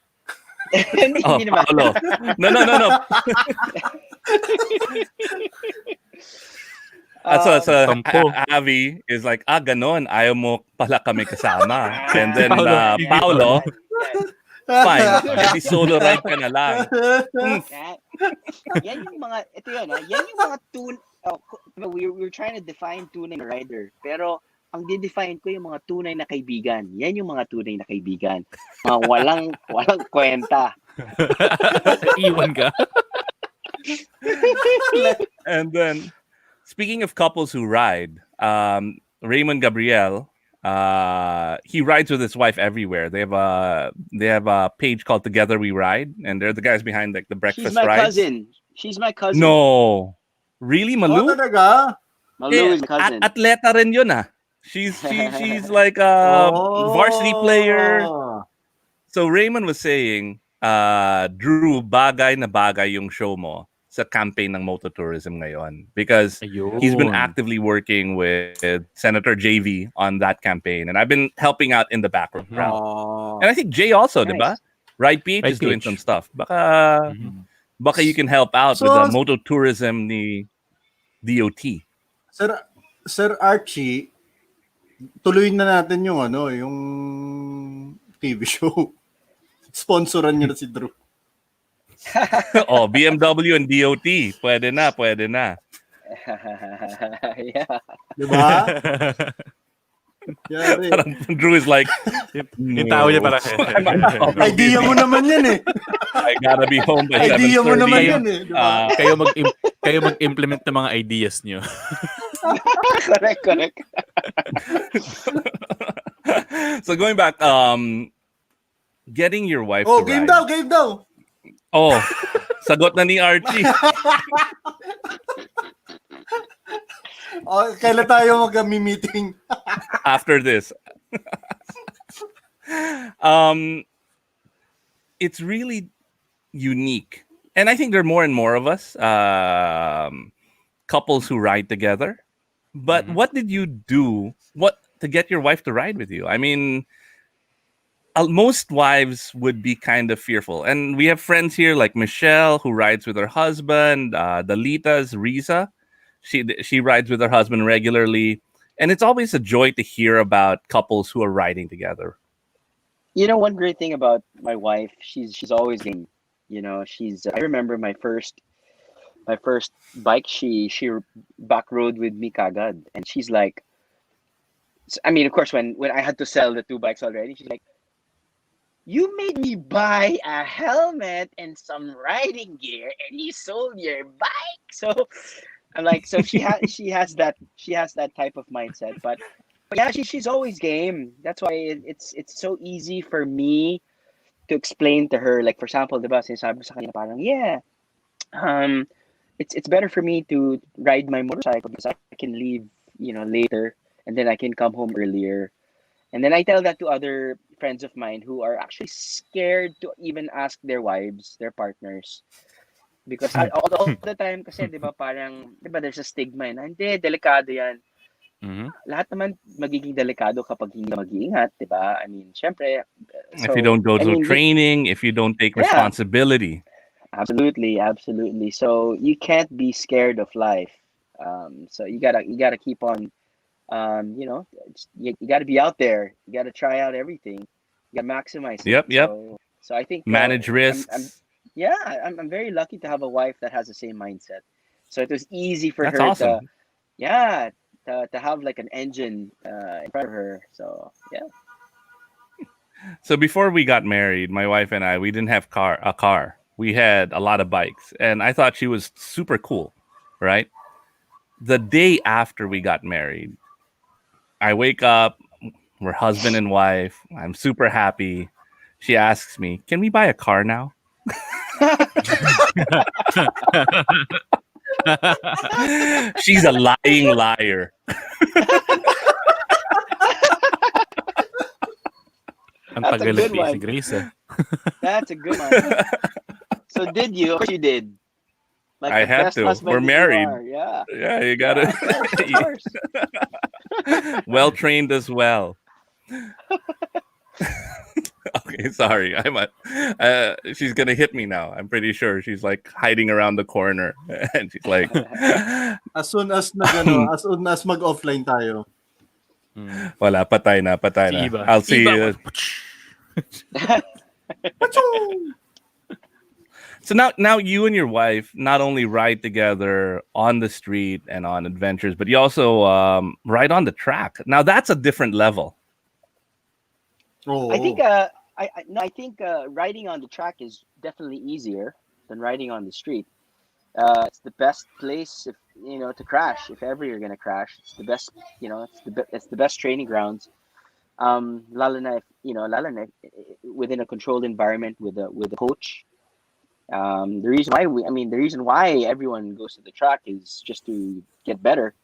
S4: hindi naman.
S3: Paolo. No. So Avi is like, ganon, ayaw mo pala kami kasama. And then Paolo, fine, di solo ride ka na lang.
S4: Yan yung mga, ito yun, yan yung mga we're trying to define tunay na rider. Pero ang di-define ko yung mga tunay na kaibigan. Yan yung mga tunay na kaibigan. Mga walang kwenta.
S1: Iwan ka.
S3: And then, speaking of couples who ride, Raymond Gabriel, he rides with his wife everywhere. They have a page called Together We Ride, and they're the guys behind like the breakfast rides.
S4: She's my cousin.
S3: No, really, Malu?
S2: Talaga?
S4: Malu is my cousin.
S3: Atleta rin yun ah. She's like a varsity player. So Raymond was saying, Drew, bagay na bagay yung show mo sa campaign ng mototourism ngayon, because he's been actively working with Senator JV on that campaign, and I've been helping out in the background. And I think Jay also, diba? Ride PH is doing some stuff. Baka you can help out with the mototourism ni DOT.
S2: Sir Archie, tuloy na natin yung yung TV show. Sponsoran niyo na si Drew.
S3: BMW and DOT. Pwede na.
S4: Yeah.
S2: Diba?
S3: Parang Drew is like,
S1: yung tao niya parang,
S2: idea mo naman yan eh.
S3: I gotta be home by 7:30.
S2: Idea mo naman yan eh. Diba?
S1: kayo mag-implement ng mga ideas niyo.
S4: Correct.
S3: So going back, getting your wife to
S2: game
S3: ride.
S2: Game daw.
S3: Oh, sagot na ni Archie.
S2: Kailan tayo mag-meeting?
S3: After this. It's really unique And I think there are more and more of us, couples who ride together. But what did you do to get your wife to ride with you? I mean, most wives would be kind of fearful. And we have friends here like Michelle who rides with her husband, Dalita's Riza. She rides with her husband regularly. And it's always a joy to hear about couples who are riding together.
S4: You know, one great thing about my wife, she's always game. You know, I remember my first bike, she back rode with me kagad, and she's like, I mean, of course, when I had to sell the two bikes already, she's like, you made me buy a helmet and some riding gear, and you sold your bike. So I'm like, so she has that type of mindset, but yeah, she's always game. That's why it's so easy for me to explain to her. Like, for example, diba, sinasabi ko sa kanya parang, yeah, it's better for me to ride my motorcycle because I can leave, later, and then I can come home earlier. And then I tell that to other friends of mine who are actually scared to even ask their wives, their partners. Because all the time kasi, di ba, parang, di ba, there's a stigma na, hindi, delikado yan. Lahat naman magiging delikado kapag hindi mag-iingat, di ba? I mean, syempre.
S3: If you don't go to training, if you don't take responsibility.
S4: Absolutely. So you can't be scared of life. So you gotta keep on, you gotta be out there. You gotta try out everything. You gotta maximize it.
S3: Yep.
S4: So I think
S3: manage risks.
S4: I'm very lucky to have a wife that has the same mindset. So it was easy for
S3: That's
S4: her
S3: awesome.
S4: to have like an engine in front of her. So yeah.
S3: So before we got married, my wife and I, we didn't have a car. We had a lot of bikes, and I thought she was super cool, right? The day after we got married, I wake up, we're husband and wife. I'm super happy. She asks me, "Can we buy a car now?" She's a lying liar.
S1: Ang
S4: That's a
S1: tagal
S4: good
S1: ng
S4: one.
S1: si Grace.
S4: That's a good one. So did you? Of course you did. Like
S3: I
S4: the
S3: had
S4: best
S3: to.
S4: husband
S3: We're
S4: that you
S3: married.
S4: are. Yeah.
S3: Yeah, you got it.
S4: Of course.
S3: Well trained as well. Okay, sorry. She's gonna hit me now. I'm pretty sure she's like hiding around the corner, and she's like,
S2: As soon as mag-offline tayo.
S3: "Wala, patay na.
S1: Si Ibba.
S3: I'll see
S1: Ibba.
S3: you." So now you and your wife not only ride together on the street and on adventures, but you also ride on the track. Now that's a different level.
S2: Oh.
S4: I think I think riding on the track is definitely easier than riding on the street. It's the best place if to crash. If ever you're gonna crash, it's the best. It's the best training grounds. Lalo na within a controlled environment with a coach. The reason why everyone goes to the track is just to get better,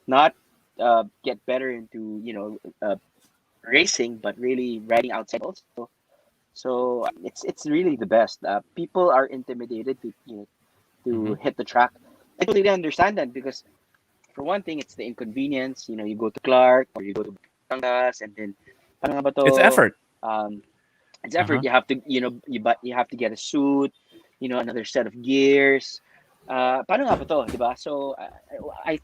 S4: not get better into racing, but really riding outside also. So it's really the best. People are intimidated to hit the track. I totally understand that because for one thing, it's the inconvenience. You go to Clark or you go to Batangas, and then paano nga ba to?
S3: It's effort.
S4: It's effort. You have to you have to get a suit, another set of gears. Paano nga ba to, diba? So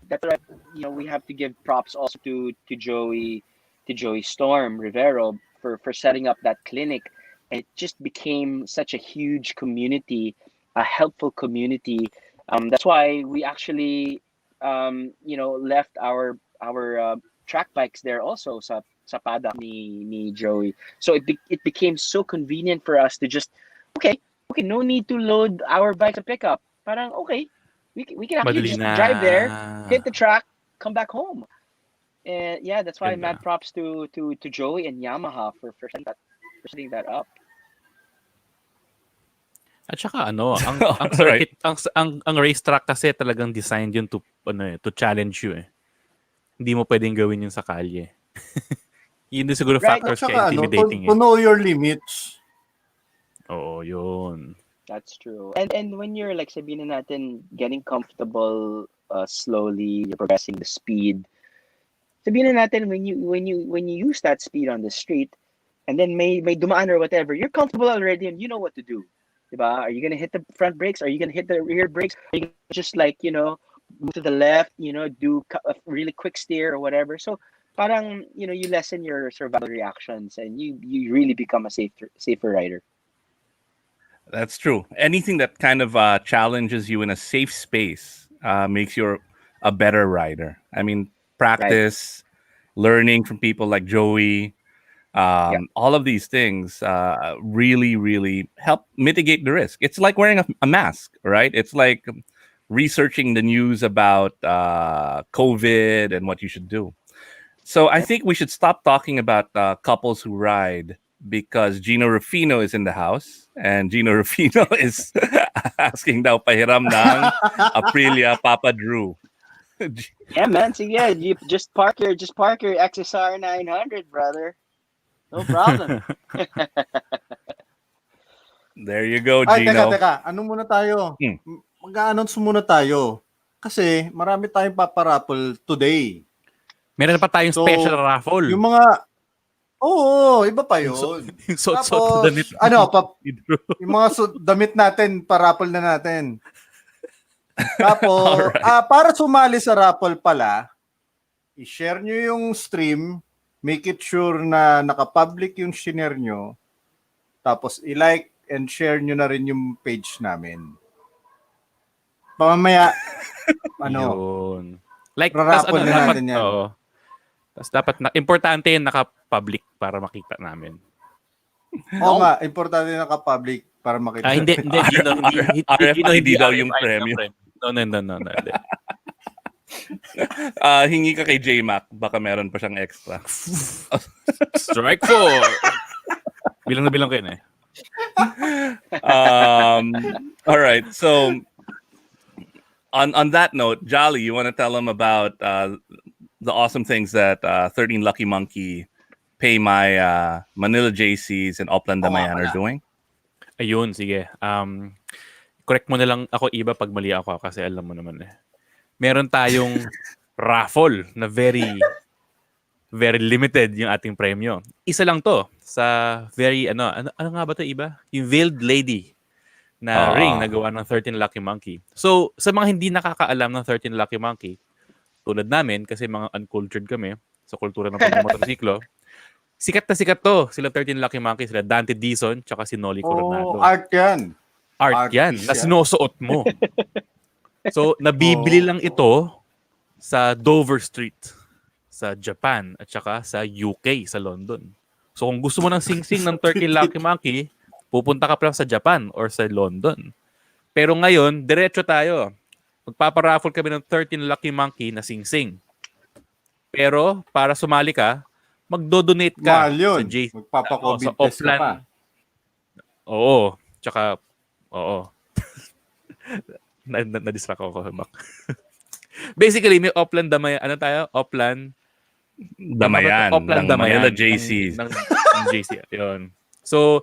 S4: that's right. We have to give props also to Joey Storm Rivero for setting up that clinic. It just became such a huge community, a helpful community. That's why we actually left our track bikes there also sa paddock ni Joey. So it became so convenient for us to just okay, no need to load our bike to pickup. Parang okay, we can actually
S1: Madali
S4: just
S1: na.
S4: drive there, hit the track, come back home. And yeah, that's why
S1: Ganda.
S4: mad props to Joey and Yamaha for setting that up.
S1: At saka ang
S3: Right.
S1: circuit, ang racetrack kasi talagang designed yun to challenge you eh. Hindi mo pwedeng gawin yun sa kalye. Yun din siguro
S4: Right.
S1: factors
S2: At saka
S1: kaya intimidating
S2: to
S1: eh.
S2: know your limits.
S1: Oo, yun.
S4: That's true. And when you're like sabihin na natin getting comfortable slowly, you're progressing the speed. Sabihin na natin when you use that speed on the street and then may dumaan or whatever, you're comfortable already and you know what to do. Diba? Are you gonna hit the front brakes? Are you gonna hit the rear brakes? Are you gonna just like, move to the left, do a really quick steer or whatever. So parang, you lessen your survival reactions and you really become a safer rider.
S3: That's true. Anything that kind of challenges you in a safe space makes you a better rider. I mean, practice, learning from people like Joey,
S4: Yeah.
S3: all of these things really, really help mitigate the risk. It's like wearing a mask, right? It's like researching the news about COVID and what you should do. So I think we should stop talking about couples who ride because Gino Rufino is in the house and Gino Rufino is asking daw pahiram ng Aprilia Papa Drew.
S4: Yeah, man. So yeah, you just park your XSR 900, brother. No problem.
S3: There you go,
S2: Ay,
S3: Gino.
S2: teka. Ano muna tayo?
S3: Hmm.
S2: Mag-a-announce muna tayo. Kasi marami tayong paparapol today.
S1: Meron pa tayong
S2: So,
S1: special raffle.
S2: Yung mga... Oo, iba pa yun.
S1: Yung suot-suot
S2: Tapos,
S1: na damit.
S2: yung mga damit natin, parapol na natin. Tapos,
S3: Alright.
S2: para sumali sa raffle pala, i-share nyo yung stream, make it sure na naka-public yung share nyo, tapos i-like and share nyo na rin yung page namin. Pamamaya,
S1: Yun. Like,
S2: Raraffle na natin yan.
S1: Oo. Tapos dapat, importante yung naka-public para makita namin.
S2: Oo nga, importante na naka-public para makita.
S1: Hindi, Gino.
S3: RFID daw yung premium.
S1: No. Hindi.
S3: Hingi ka kay J-Mac, baka meron pa siyang extra.
S1: Strike 4. Bilang na bilang ko yun eh.
S3: All right, so on that note, Jolly, you want to tell them about the awesome things that 13 Lucky Monkey, Pay Maya, Manila JCs, and Oplan Damayan are doing?
S1: Ayun, sige. Correct mo na lang ako, Ibba, pag mali ako kasi alam mo naman eh. Meron tayong raffle na very limited yung ating premyo. Isa lang to sa very, ano nga ba to, Ibba? Yung Veiled Lady na ring na gawa ng 13 Lucky Monkey. So, sa mga hindi nakakaalam ng 13 Lucky Monkey, tulad namin, kasi mga uncultured kami sa kultura ng pagmamotorsiklo, sikat na sikat to. Sila 13 Lucky Monkey, sila Dante Dizon, tsaka si Noli Coronado.
S2: Art yan.
S1: Art yan,
S2: Artist
S1: na
S2: yan.
S1: sinusuot mo. So, nabibili lang ito sa Dover Street, sa Japan, at saka sa UK, sa London. So, kung gusto mo ng sing-sing ng 13 Lucky Monkey, pupunta ka pa sa Japan or sa London. Pero ngayon, diretso tayo. Magpaparaffle kami ng 13 Lucky Monkey na sing-sing. Pero, para sumali ka, magdo-donate ka
S2: Mahal yun.
S1: sa JC.
S2: Magpapa-COVID
S1: sa
S2: test ka
S1: Oplan.
S2: pa.
S1: Oo. Tsaka, oo. Na-distract ako. Basically, may Oplan Damayan. Ano tayo? Oplan
S3: Damayan.
S1: Oplan
S3: ng
S1: Damayan.
S3: Manila JCs.
S1: Ng JC. Yun. So,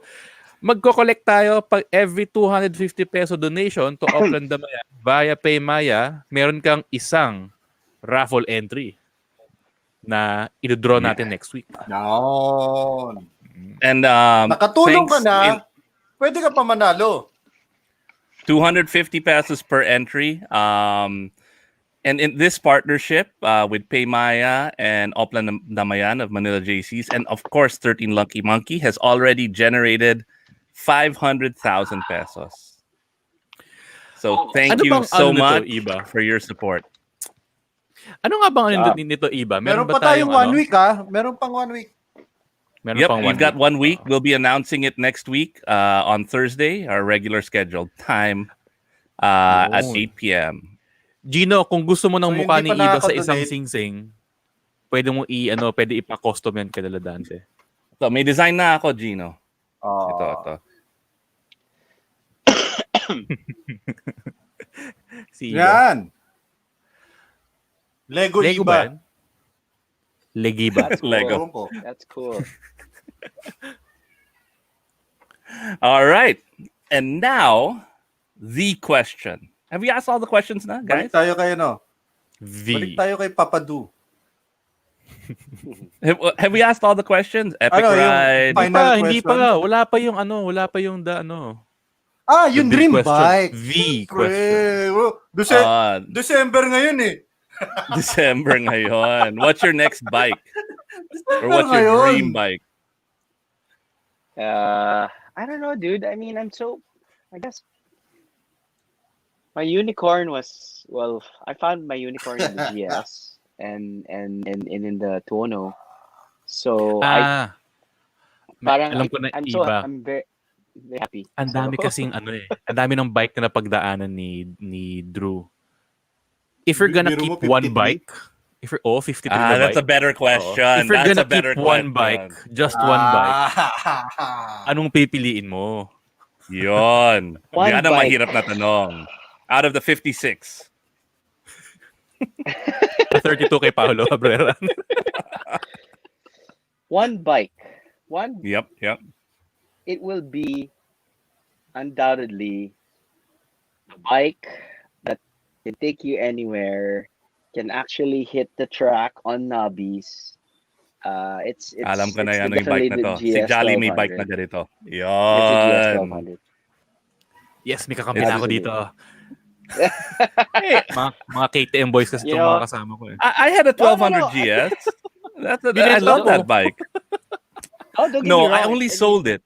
S1: magko-collect tayo pag every 250 peso donation to Oplan Damayan via Paymaya, meron kang isang raffle entry na i-draw natin next week.
S2: Yun.
S3: And
S2: Nakatulong ka
S3: thanks
S2: na, pwede ka pa manalo.
S3: 250 pesos per entry. And in this partnership with Paymaya and Oplan Damayan of Manila JCs, and of course 13 Lucky Monkey, has already generated 500,000 pesos. So thank
S1: Ano
S3: you
S1: bang
S3: so
S1: ano nito,
S3: much
S1: Iba?
S3: for your support.
S1: Ano nga bang ano nito, Iba?
S2: Meron
S1: ba
S2: pa tayong
S1: tayong
S2: 1 week ha. Meron pang 1 week.
S1: Meron
S3: Yep,
S1: pang
S3: we've got 1 week. We'll be announcing it next week on Thursday, our regular scheduled time at 8 p.m.
S1: Gino, kung gusto mo ng
S2: So,
S1: mukha
S2: hindi
S1: ni
S2: pa
S1: Iba sa isang
S2: nakaka-donate?
S1: sing-sing, pwede mo pwede ipa-custom yan kay Dante.
S3: So may design na ako, Gino.
S2: Oh.
S3: Ito.
S1: Si Iba.
S2: Yan. Lego
S1: Lego
S2: Iba.
S1: ba yan? Legiba.
S4: That's cool.
S3: Lego.
S2: Ewan ko.
S4: That's cool.
S3: All right. And now, the question. Have we asked all the questions now, guys?
S2: Balik tayo kay Balik
S1: V.
S2: tayo kay Papadu.
S3: Have we asked all the questions? Epic
S2: Ano, yung
S3: ride.
S2: final
S1: Hindi
S2: question?
S1: pa. Wala pa yung
S2: Yung
S1: the big
S2: dream
S1: question.
S2: bike.
S1: V
S2: Siyempre.
S1: question.
S2: Oh, December ngayon eh.
S3: December ngayon. What's your next bike? Or what's
S2: December
S3: your
S2: ngayon.
S3: dream bike?
S4: I don't know, dude. I mean, I guess my unicorn was, I found my unicorn in the GS and in the Tuono. So
S1: Alam ko na iba.
S4: I'm very, very happy.
S1: Ang dami kasing ang dami ng bike na napagdaanan ni Drew. If you're gonna
S2: Biro mo,
S1: keep one
S2: 53?
S1: bike, 53 na
S3: That's a
S1: bike.
S3: better question.
S1: If you're
S3: That's
S1: gonna
S3: a better
S1: keep one
S3: question.
S1: bike, just one bike, anong pipiliin mo?
S3: Yun.
S4: One
S3: Yan ang
S4: bike.
S3: mahirap na tanong. Out of the 56.
S1: 32 kay Paolo Cabrera.
S4: One bike.
S3: Yep.
S4: It will be undoubtedly a bike that can take you anywhere, can actually hit the track on knobbies. It's
S3: Alam ko na
S4: it's
S3: yan, yung
S4: definitely
S3: bike na to.
S4: the
S3: Si
S4: GS
S3: Jolly may
S4: 1200.
S3: bike na ganito.
S4: It's a GS
S3: Yun.
S4: 1200.
S1: Yes, may kakampi na ako dito.
S3: Hey,
S1: Mga KTM boys kasi
S4: You
S1: itong
S4: know,
S1: mga kasama ko eh.
S3: I had a 1200
S4: No.
S3: GS. I
S1: Binenta
S3: love
S1: mo.
S3: that bike.
S4: Oh, don't get
S3: No,
S4: me wrong.
S3: I only
S4: mean,
S3: sold it.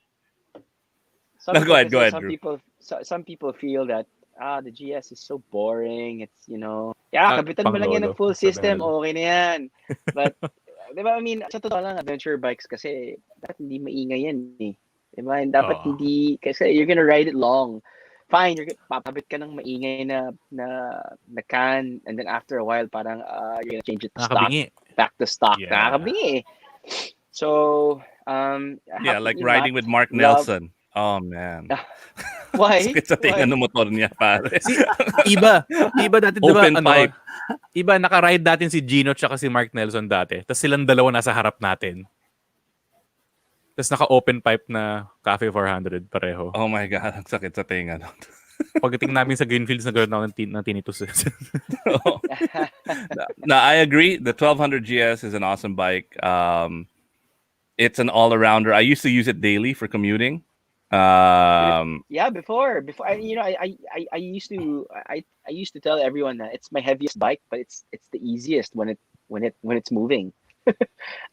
S3: No, go ahead,
S4: some
S3: Drew.
S4: some people feel that the GS is so boring. It's kapitan mo lang yan ng
S1: Panglolo,
S4: full
S1: sabi
S4: system,
S1: nila.
S4: okay na yan. But di ba, I mean, sa totoo lang, adventure bikes kasi dapat hindi maingay yan eh. Di ba? Dapat
S1: Oo.
S4: hindi, kasi you're gonna ride it long. Fine, papabit ka ng maingay na can, and then after a while, parang you're gonna change it to stock,
S1: Nakakabingi.
S4: back to stock.
S1: Yeah.
S4: Nakakabingi eh. So,
S3: Yeah, like
S4: you
S3: riding
S4: not
S3: with Mark
S4: love-
S3: Nelson. Oh, man.
S4: Why?
S3: Sakit sa tinga
S4: Why?
S3: ng motor niya, pare.
S1: Iba dati, di ba,
S3: Open pipe.
S1: Iba, nakaride natin si Gino tsaka si Mark Nelson dati. Tapos silang dalawa nasa harap natin. Tapos naka-open pipe na Cafe 400 pareho.
S3: Oh my God, ang sakit sa tinga.
S1: Pagdating namin sa Greenfields, nagkaroon ako ng tinnitus.
S3: No, I agree. The 1200 GS is an awesome bike. It's an all-arounder. I used to use it daily for commuting.
S4: Yeah, before I used to tell everyone that it's my heaviest bike, but it's the easiest when it's moving.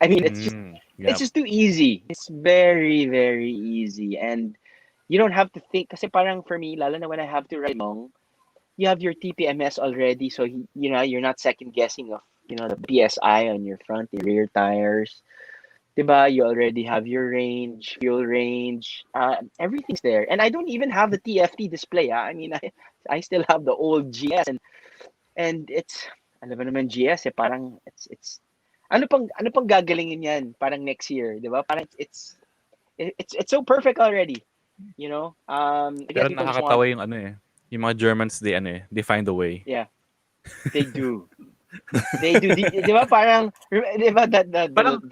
S4: I mean, it's just too easy. It's very, very easy, and you don't have to think. Kasi parang for me, lalo na when I have to ride long, you have your TPMS already, so you're not second guessing of the PSI on your front, the rear tires. Diba? You already have your range, fuel range, everything's there. And I don't even have the TFT display. I mean, I still have the old GS, and it's, ano ba naman GS eh, parang it's ano pang gagalingin yan parang next year, diba? Parang it's so perfect already, I
S1: Pero
S4: guess people just
S1: nakakatawa yung yung mga Germans, they find a way.
S4: Yeah, they do. They do. Di ba parang, di ba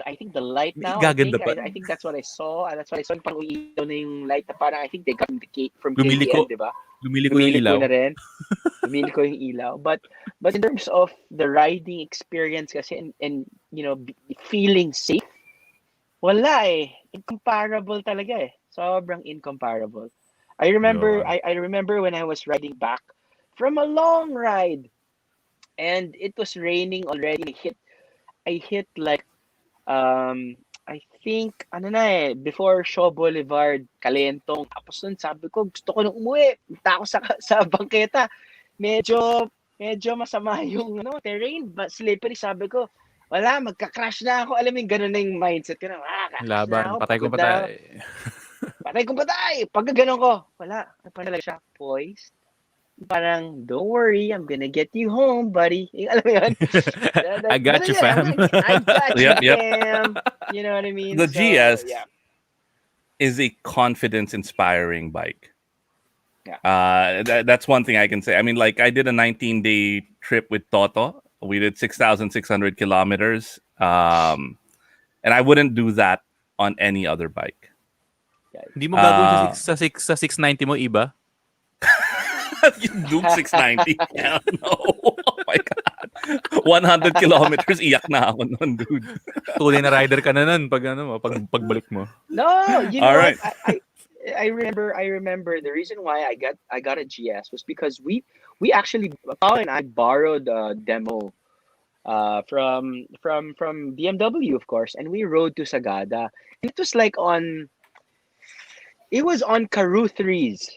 S4: I think the light now,
S1: Gaganda pa.
S4: I think that's what I saw. That's what I saw. Parang umiilaw na yung light na parang I think they got the cake from
S1: Lumiliko.
S4: KTM, di ba?
S1: Lumiliko yung ilaw.
S4: na rin. Lumiliko yung ilaw. But in terms of the riding experience kasi and feeling safe, wala eh. Incomparable talaga eh. Sobrang incomparable. I remember when I was riding back from a long ride, and it was raining already. I hit like I think before Shaw Boulevard, Calentong. Tapos nun sabi ko, gusto ko nang umuwi. Punta ako sa bangketa. Medyo masama yung terrain, but slippery. Sabi ko, wala, magka-crash na ako. Alam mo yung ganun na yung mindset ko na, crash na
S1: Laban,
S4: ako.
S1: patay ko
S4: pagod na ako.
S1: patay.
S4: Patay kong patay! Pag ganun ko, wala. Parang siya, poised. Parang, don't worry, I'm gonna get you home, buddy. Alam mo yun?
S1: I got you, fam.
S4: I got you,
S3: Yep.
S4: fam. You know what I mean?
S3: The
S4: So,
S3: GS
S4: yeah.
S3: is a confidence-inspiring bike.
S4: Yeah.
S3: That's one thing I can say. I mean, like I did a 19-day trip with Toto. We did 6,600 kilometers, and I wouldn't do that on any other bike.
S1: Hindi mo gagawin sa 690 mo, Ibba?
S3: Yung Doom 690. Hell no. Oh my God. 100 kilometers, iyak na ako nun, dude.
S1: Tunay na rider ka na nun pagbalik mo.
S4: No, you
S3: All
S4: know
S3: right.
S4: what? I remember the reason why I got a GS was because we actually, Paul and I borrowed a demo from BMW, of course, and we rode to Sagada. It was like on Karoo 3s.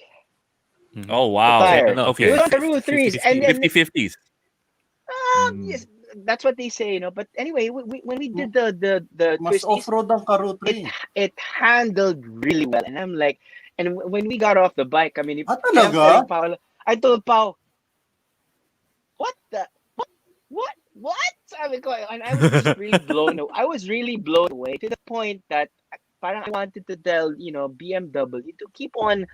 S3: Oh, wow.
S4: Tire.
S1: Ano,
S3: Okay.
S4: It was on Karoo 3s, and then
S3: 50-50s.
S4: yes, that's what they say, But anyway, when we did the
S2: Mas
S4: twisties,
S2: off-road ang Karoo 3.
S4: it handled really well, and I'm like, and when we got off the bike, I mean,
S2: Talaga?
S4: I told Pao, what the what? Sabi ko, and I was just really blown away. I was really blown away to the point that parang I wanted to tell BMW to keep on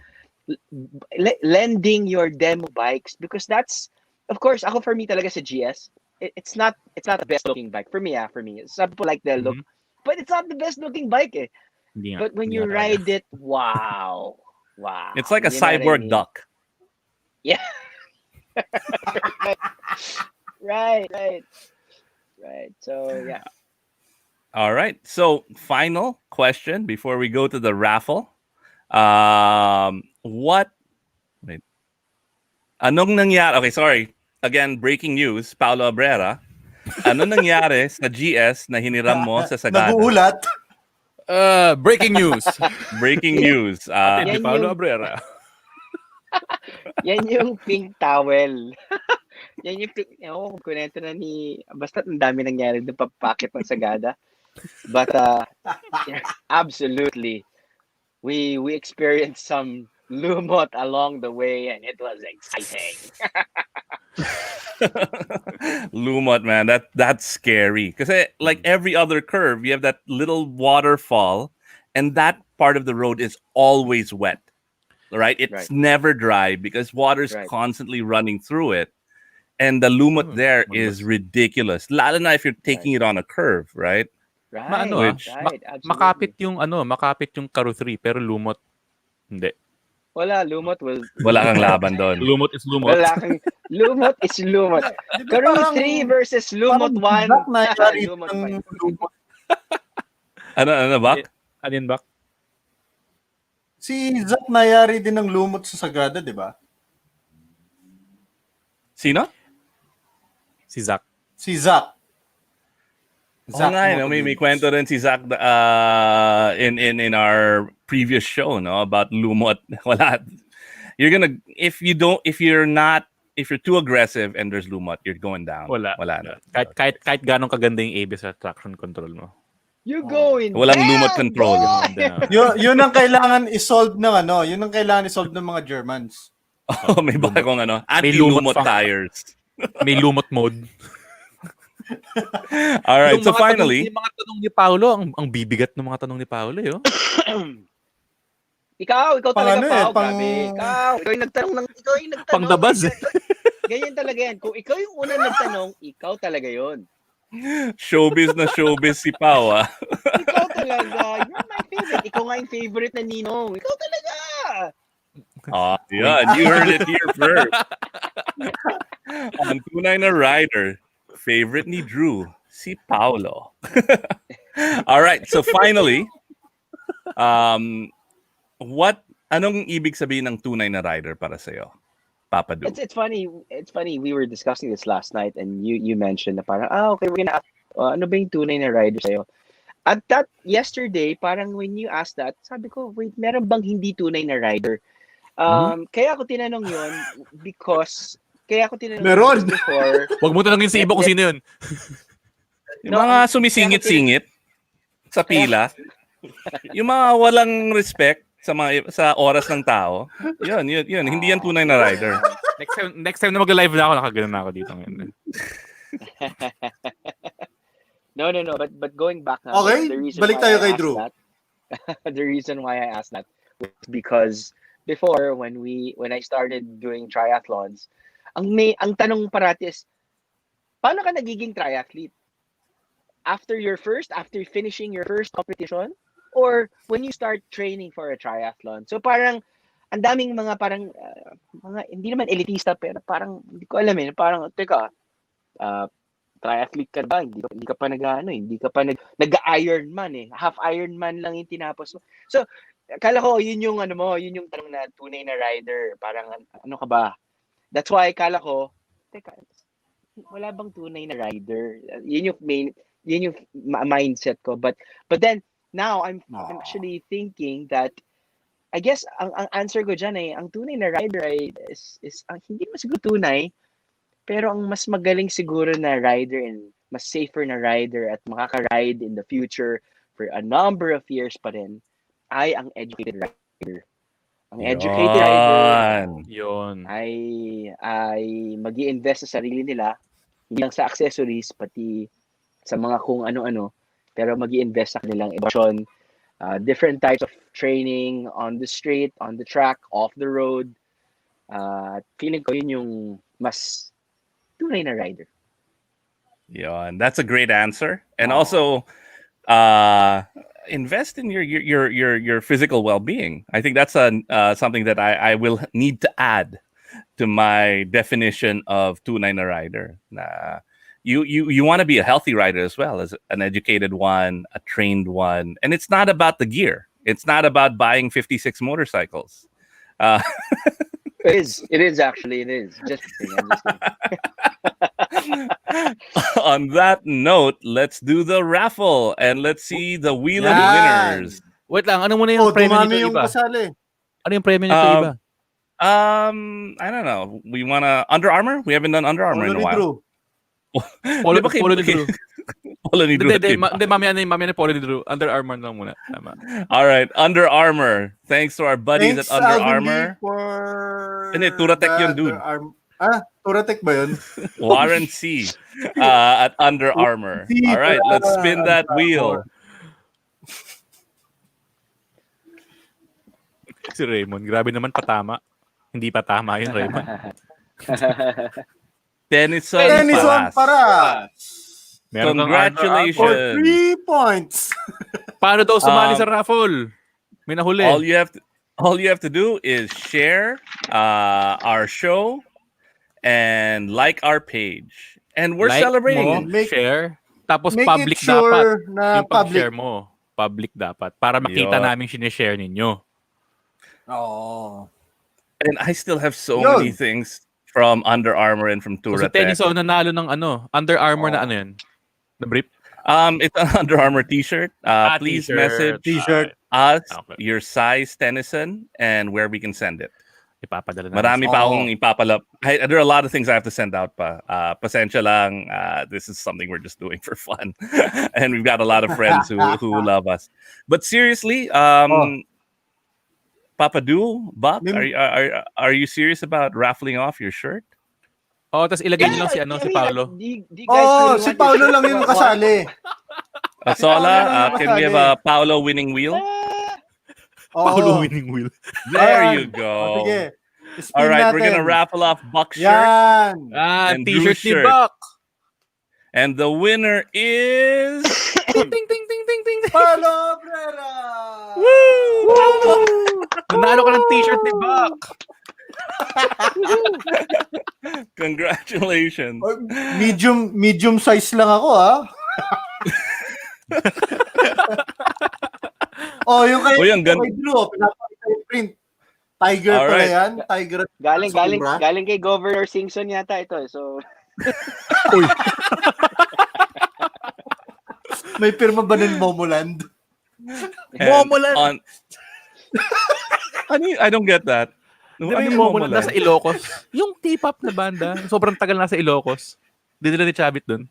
S4: lending your demo bikes, because that's, of course, ako for me talaga sa GS, it's not the best looking bike for me. Some people like the look, but it's not the best looking bike.
S1: Hindi nga,
S4: But when
S1: hindi
S4: you
S1: nga talaga.
S4: ride it, wow.
S3: It's like a
S4: You know what I
S3: cyborg
S4: mean?
S3: duck.
S4: Yeah. Right. So yeah.
S3: All right. So, final question before we go to the raffle. Wait. Anong nangyari? Okay, sorry. Again, breaking news. Paolo Abrera. Ano nangyari sa GS na hiniram mo sa Sagada?
S2: Naguulat.
S1: Breaking news.
S3: Breaking news.
S1: Ni
S4: Yan
S1: Paolo
S4: yung-
S1: Abrera.
S4: Yan yung pink towel. Yan yung pink, kunento na basta ang dami nangyari ng papakit ng Sagada. But yeah, absolutely. We experienced some lumot along the way, and it was exciting.
S3: Lumot, man. That's scary. Because like every other curve, you have that little waterfall, and that part of the road is always wet. Right? It's
S4: Right.
S3: never dry because water's
S4: Right.
S3: constantly running through it. And the lumot there is ridiculous. Lalo na if you're taking it on a curve, right?
S4: Right.
S1: Absolutely. Makapit yung Karoo 3 pero lumot hindi.
S4: Wala, lumot was
S3: Wala kang laban doon.
S1: Lumot is lumot.
S4: Wala kang lumot is lumot.
S2: Di ba
S4: Karoo
S2: parang-
S4: 3 versus lumot 1.
S2: Black Knight
S4: Lumot
S2: ng
S4: 5.
S2: lumot.
S3: Ano, Bak?
S1: Ano yun, Bak?
S2: Si Zack Nayari din ng lumot sa Sagada, di ba?
S3: Sino?
S1: Si Zach.
S2: Si Zack.
S3: Oo nga, no? May kwento rin si Zach in our previous show, no, about lumot. Wala. You're if you're too aggressive and there's lumot, you're going down.
S1: Wala.
S3: Na.
S1: Kahit ganong kaganda yung ABS sa traction control mo.
S4: You going
S3: Walang
S4: down,
S3: lumot control.
S4: boy!
S2: Yun ang kailangan i-solve ng mga Germans.
S3: Oh, may bagong
S1: lumot
S3: anti-lumot
S1: funk.
S3: tires.
S1: May lumot mode.
S3: All right,
S1: Yung
S3: so
S1: mga
S3: finally,
S1: yung mga tanong ni Paolo, ang bibigat ng mga tanong ni Paolo, yo.
S4: Ikaw talaga,
S2: Pang ano
S4: Pao.
S2: pang-
S4: Grabe. Ikaw yung nagtanong.
S1: Pangdabas.
S4: Ganyan talaga yan. Kung ikaw yung unang nagtanong, ikaw talaga yon.
S3: showbiz na showbiz si Pao, ah.
S4: Ikaw talaga. You're my favorite. Ikaw nga yung favorite na Ninong. Ikaw talaga.
S3: Oh, yeah, you heard it here first. On Tunay Na Rider, favorite ni Drew, si Paolo. All right, so finally, anong ibig sabihin ng Tunay Na Rider para sa'yo, Papa Du?
S4: It's funny. We were discussing this last night, and you mentioned na parang, okay, we're gonna ask, ano ba yung Tunay Na Rider sa'yo? At that yesterday, parang when you asked that, sabi ko, wait, meron bang hindi tunay na rider? Kaya ako tinanong yun because
S2: Meron.
S4: before.
S1: Wag mo tanongin si Ibba kung sino yun.
S3: Yung mga sumisingit-singit sa pila, yung mga walang respect sa oras ng tao, yun. Hindi yan Tunay Na Rider.
S1: Next time na mag-live na ako, nakagano na ako dito ngayon.
S4: No. But going back now,
S2: Okay,
S4: the reason
S2: balik
S4: why
S2: tayo
S4: I
S2: kay
S4: asked
S2: Drew.
S4: that- the reason why I asked that was because before when I started doing triathlons, ang tanong parati is, paano ka nagiging triathlete? After finishing your first competition, or when you start training for a triathlon. So parang ang daming mga parang mga hindi naman elitista pero parang hindi ko alam parang teka triathlete ka ba? Hindi ka pa hindi ka pa nag-Ironman half Ironman lang yung tinapos mo. So akala ko yun yung yun yung tanong na tunay na rider, parang ano ka ba? That's why akala ko teka, wala bang tunay na rider? Yun yung mindset ko. But then now I'm actually thinking that I guess ang answer ko diyan ang tunay na rider is hindi mas siguro tunay, pero ang mas magaling siguro na rider and mas safer na rider at makaka-ride in the future for a number of years pa rin ay ang educated rider. Ang educated rider
S1: Yun.
S4: ay mag-i-invest sa sarili nila, hindi lang sa accessories, pati sa mga kung ano-ano, pero mag-i-invest sa kanilang edukasyon, different types of training on the street, on the track, off the road. Feeling ko yun yung mas tunay na rider.
S3: Yeah, and that's a great answer. And also, invest in your physical well-being. I think that's something that I will need to add to my definition of tunay na rider. You want to be a healthy rider as well, as an educated one, a trained one, and it's not about the gear. It's not about buying 56 motorcycles.
S4: It is actually. Just kidding.
S3: On that note, let's do the raffle and let's see the wheel of winners.
S1: Wait lang, ano muna yung premyo nito,
S2: yung
S1: Iba?
S2: kasali.
S1: Ano yung premyo nito, Iba?
S3: I don't know. We want to Under Armour? We haven't done Under Armour in a while.
S1: Polo ni Drew.
S3: Polo ni Drew.
S1: Hindi, mamaya na Polo ni Drew. Under Armour lang muna. Tama.
S3: All right, Under Armour. Thanks to our buddies
S2: Thanks,
S3: at Under
S2: Alvin
S3: Armour.
S2: D, for
S3: Hindi, Turatec yun, dude.
S2: Turatec ba yun?
S3: Warren C. At Under Armour. All right, let's spin that wheel.
S1: Si Raymond, grabe naman patama. Hindi patama yun, Raymond.
S3: Tennyson
S2: Paras.
S1: Meron kang
S3: Congratulations.
S2: For 3 points.
S1: Paano daw sumali sa raffle? May nahuli.
S3: All you have to do is share our show and like our page. And we're celebrating.
S1: Share. Tapos
S2: Make
S1: public
S2: it sure
S1: dapat.
S2: na
S1: Yung pag-share mo. Public dapat. Para makita namin sinishare ninyo.
S2: Oh.
S3: And I still have so many things from Under Armour and from
S1: So, si
S3: Turatec.
S1: Tennyson nanalo ng Under Armour na yun? Na brief?
S3: It's an Under Armour t-shirt. Please message us your size, Tennyson, and where we can send it.
S1: Ipapadala na.
S3: Marami pa akong ipapalap. There are a lot of things I have to send out pa. Pasensya lang. This is something we're just doing for fun. And we've got a lot of friends who love us. But seriously, Papa Du, Buck, are you serious about raffling off your shirt?
S1: Tapos ilagay niyo lang si Paolo.
S2: Si Paolo lang yung kasali.
S3: Sola, can we have a Paolo winning wheel?
S1: Paolo winning wheel.
S3: There you go.
S2: Sige.
S3: All right, we're gonna raffle off Buck's shirt.
S2: Yan.
S3: And
S1: T-shirt
S3: Drew's
S1: ni
S3: shirt.
S1: Buck.
S3: And the winner is
S1: Ting, ting, ting, ting, ting.
S2: Paolo Brera.
S1: Woo! Nanalo ka ng t-shirt ni Buck.
S3: congratulations.
S2: Medium size lang ako, ha? Yung kay Drew, pinapakita yung print. Tiger pala yan. Tiger.
S4: Galing kay Governor Singson yata ito. So
S1: Uy.
S2: May pirma ba ng Momoland?
S1: Momoland.
S3: I don't get that.
S1: Di ba yung Momoland nasa Ilocos? Yung K-pop na banda. Sobrang tagal nasa Ilocos. Di nila ni Chabit dun.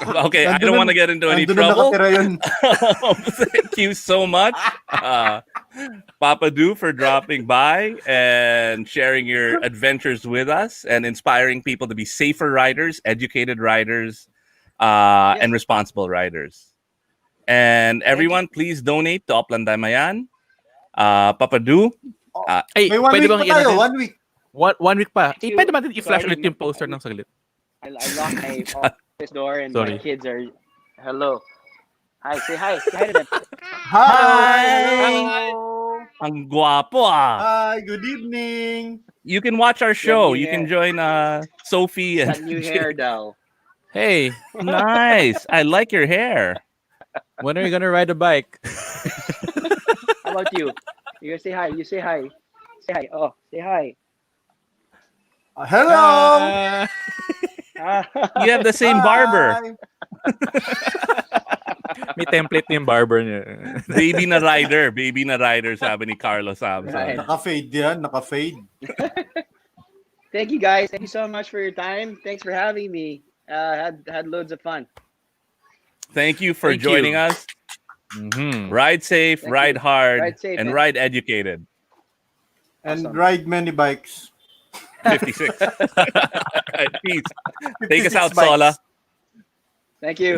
S3: Okay, I don't want to get into any trouble.
S2: Yun.
S3: Thank you so much, Papa Du, for dropping by and sharing your adventures with us and inspiring people to be safer riders, educated riders, and responsible riders. And everyone, please donate to Oplanday Mayan. Papa Du,
S1: Ay,
S2: may 1
S1: pwede
S2: week
S1: bang
S2: pa tayo, 1 week.
S1: 1 week pa. Pwede natin i-flash ulit yung poster ng saglit.
S4: I locked my office door and my kids are hello. Hi, say hi. Say hi to them.
S2: Hi!
S3: Ang guwapo ah.
S2: Hi, good evening.
S3: You can watch our show.
S4: new
S3: You can
S4: hair.
S3: join Sophie and
S4: Got new hair daw.
S1: Hey,
S3: Nice. I like your hair.
S1: when are you gonna ride a bike?
S4: How about you? You guys say hi. You say hi. Say hi. Oh, say hi.
S2: Hello!
S3: You have the same barber.
S2: Hi.
S1: May template na yung barber niya.
S3: Baby na rider, sabi ni Carlos Samson.
S4: Right.
S2: Naka-fade yan, naka-fade.
S4: Thank you guys. Thank you so much for your time. Thanks for having me. Had loads of fun.
S3: Thank you for
S1: Thank you.
S3: joining us.
S1: Mhm.
S3: Ride safe,
S4: Thank
S3: ride
S4: you.
S3: hard,
S4: Ride safe,
S3: and
S4: man.
S3: ride educated.
S2: And
S4: Awesome.
S2: ride many bikes.
S3: 56. All right, peace. Take us
S2: 56
S3: out,
S2: bikes.
S3: Sola.
S4: Thank you.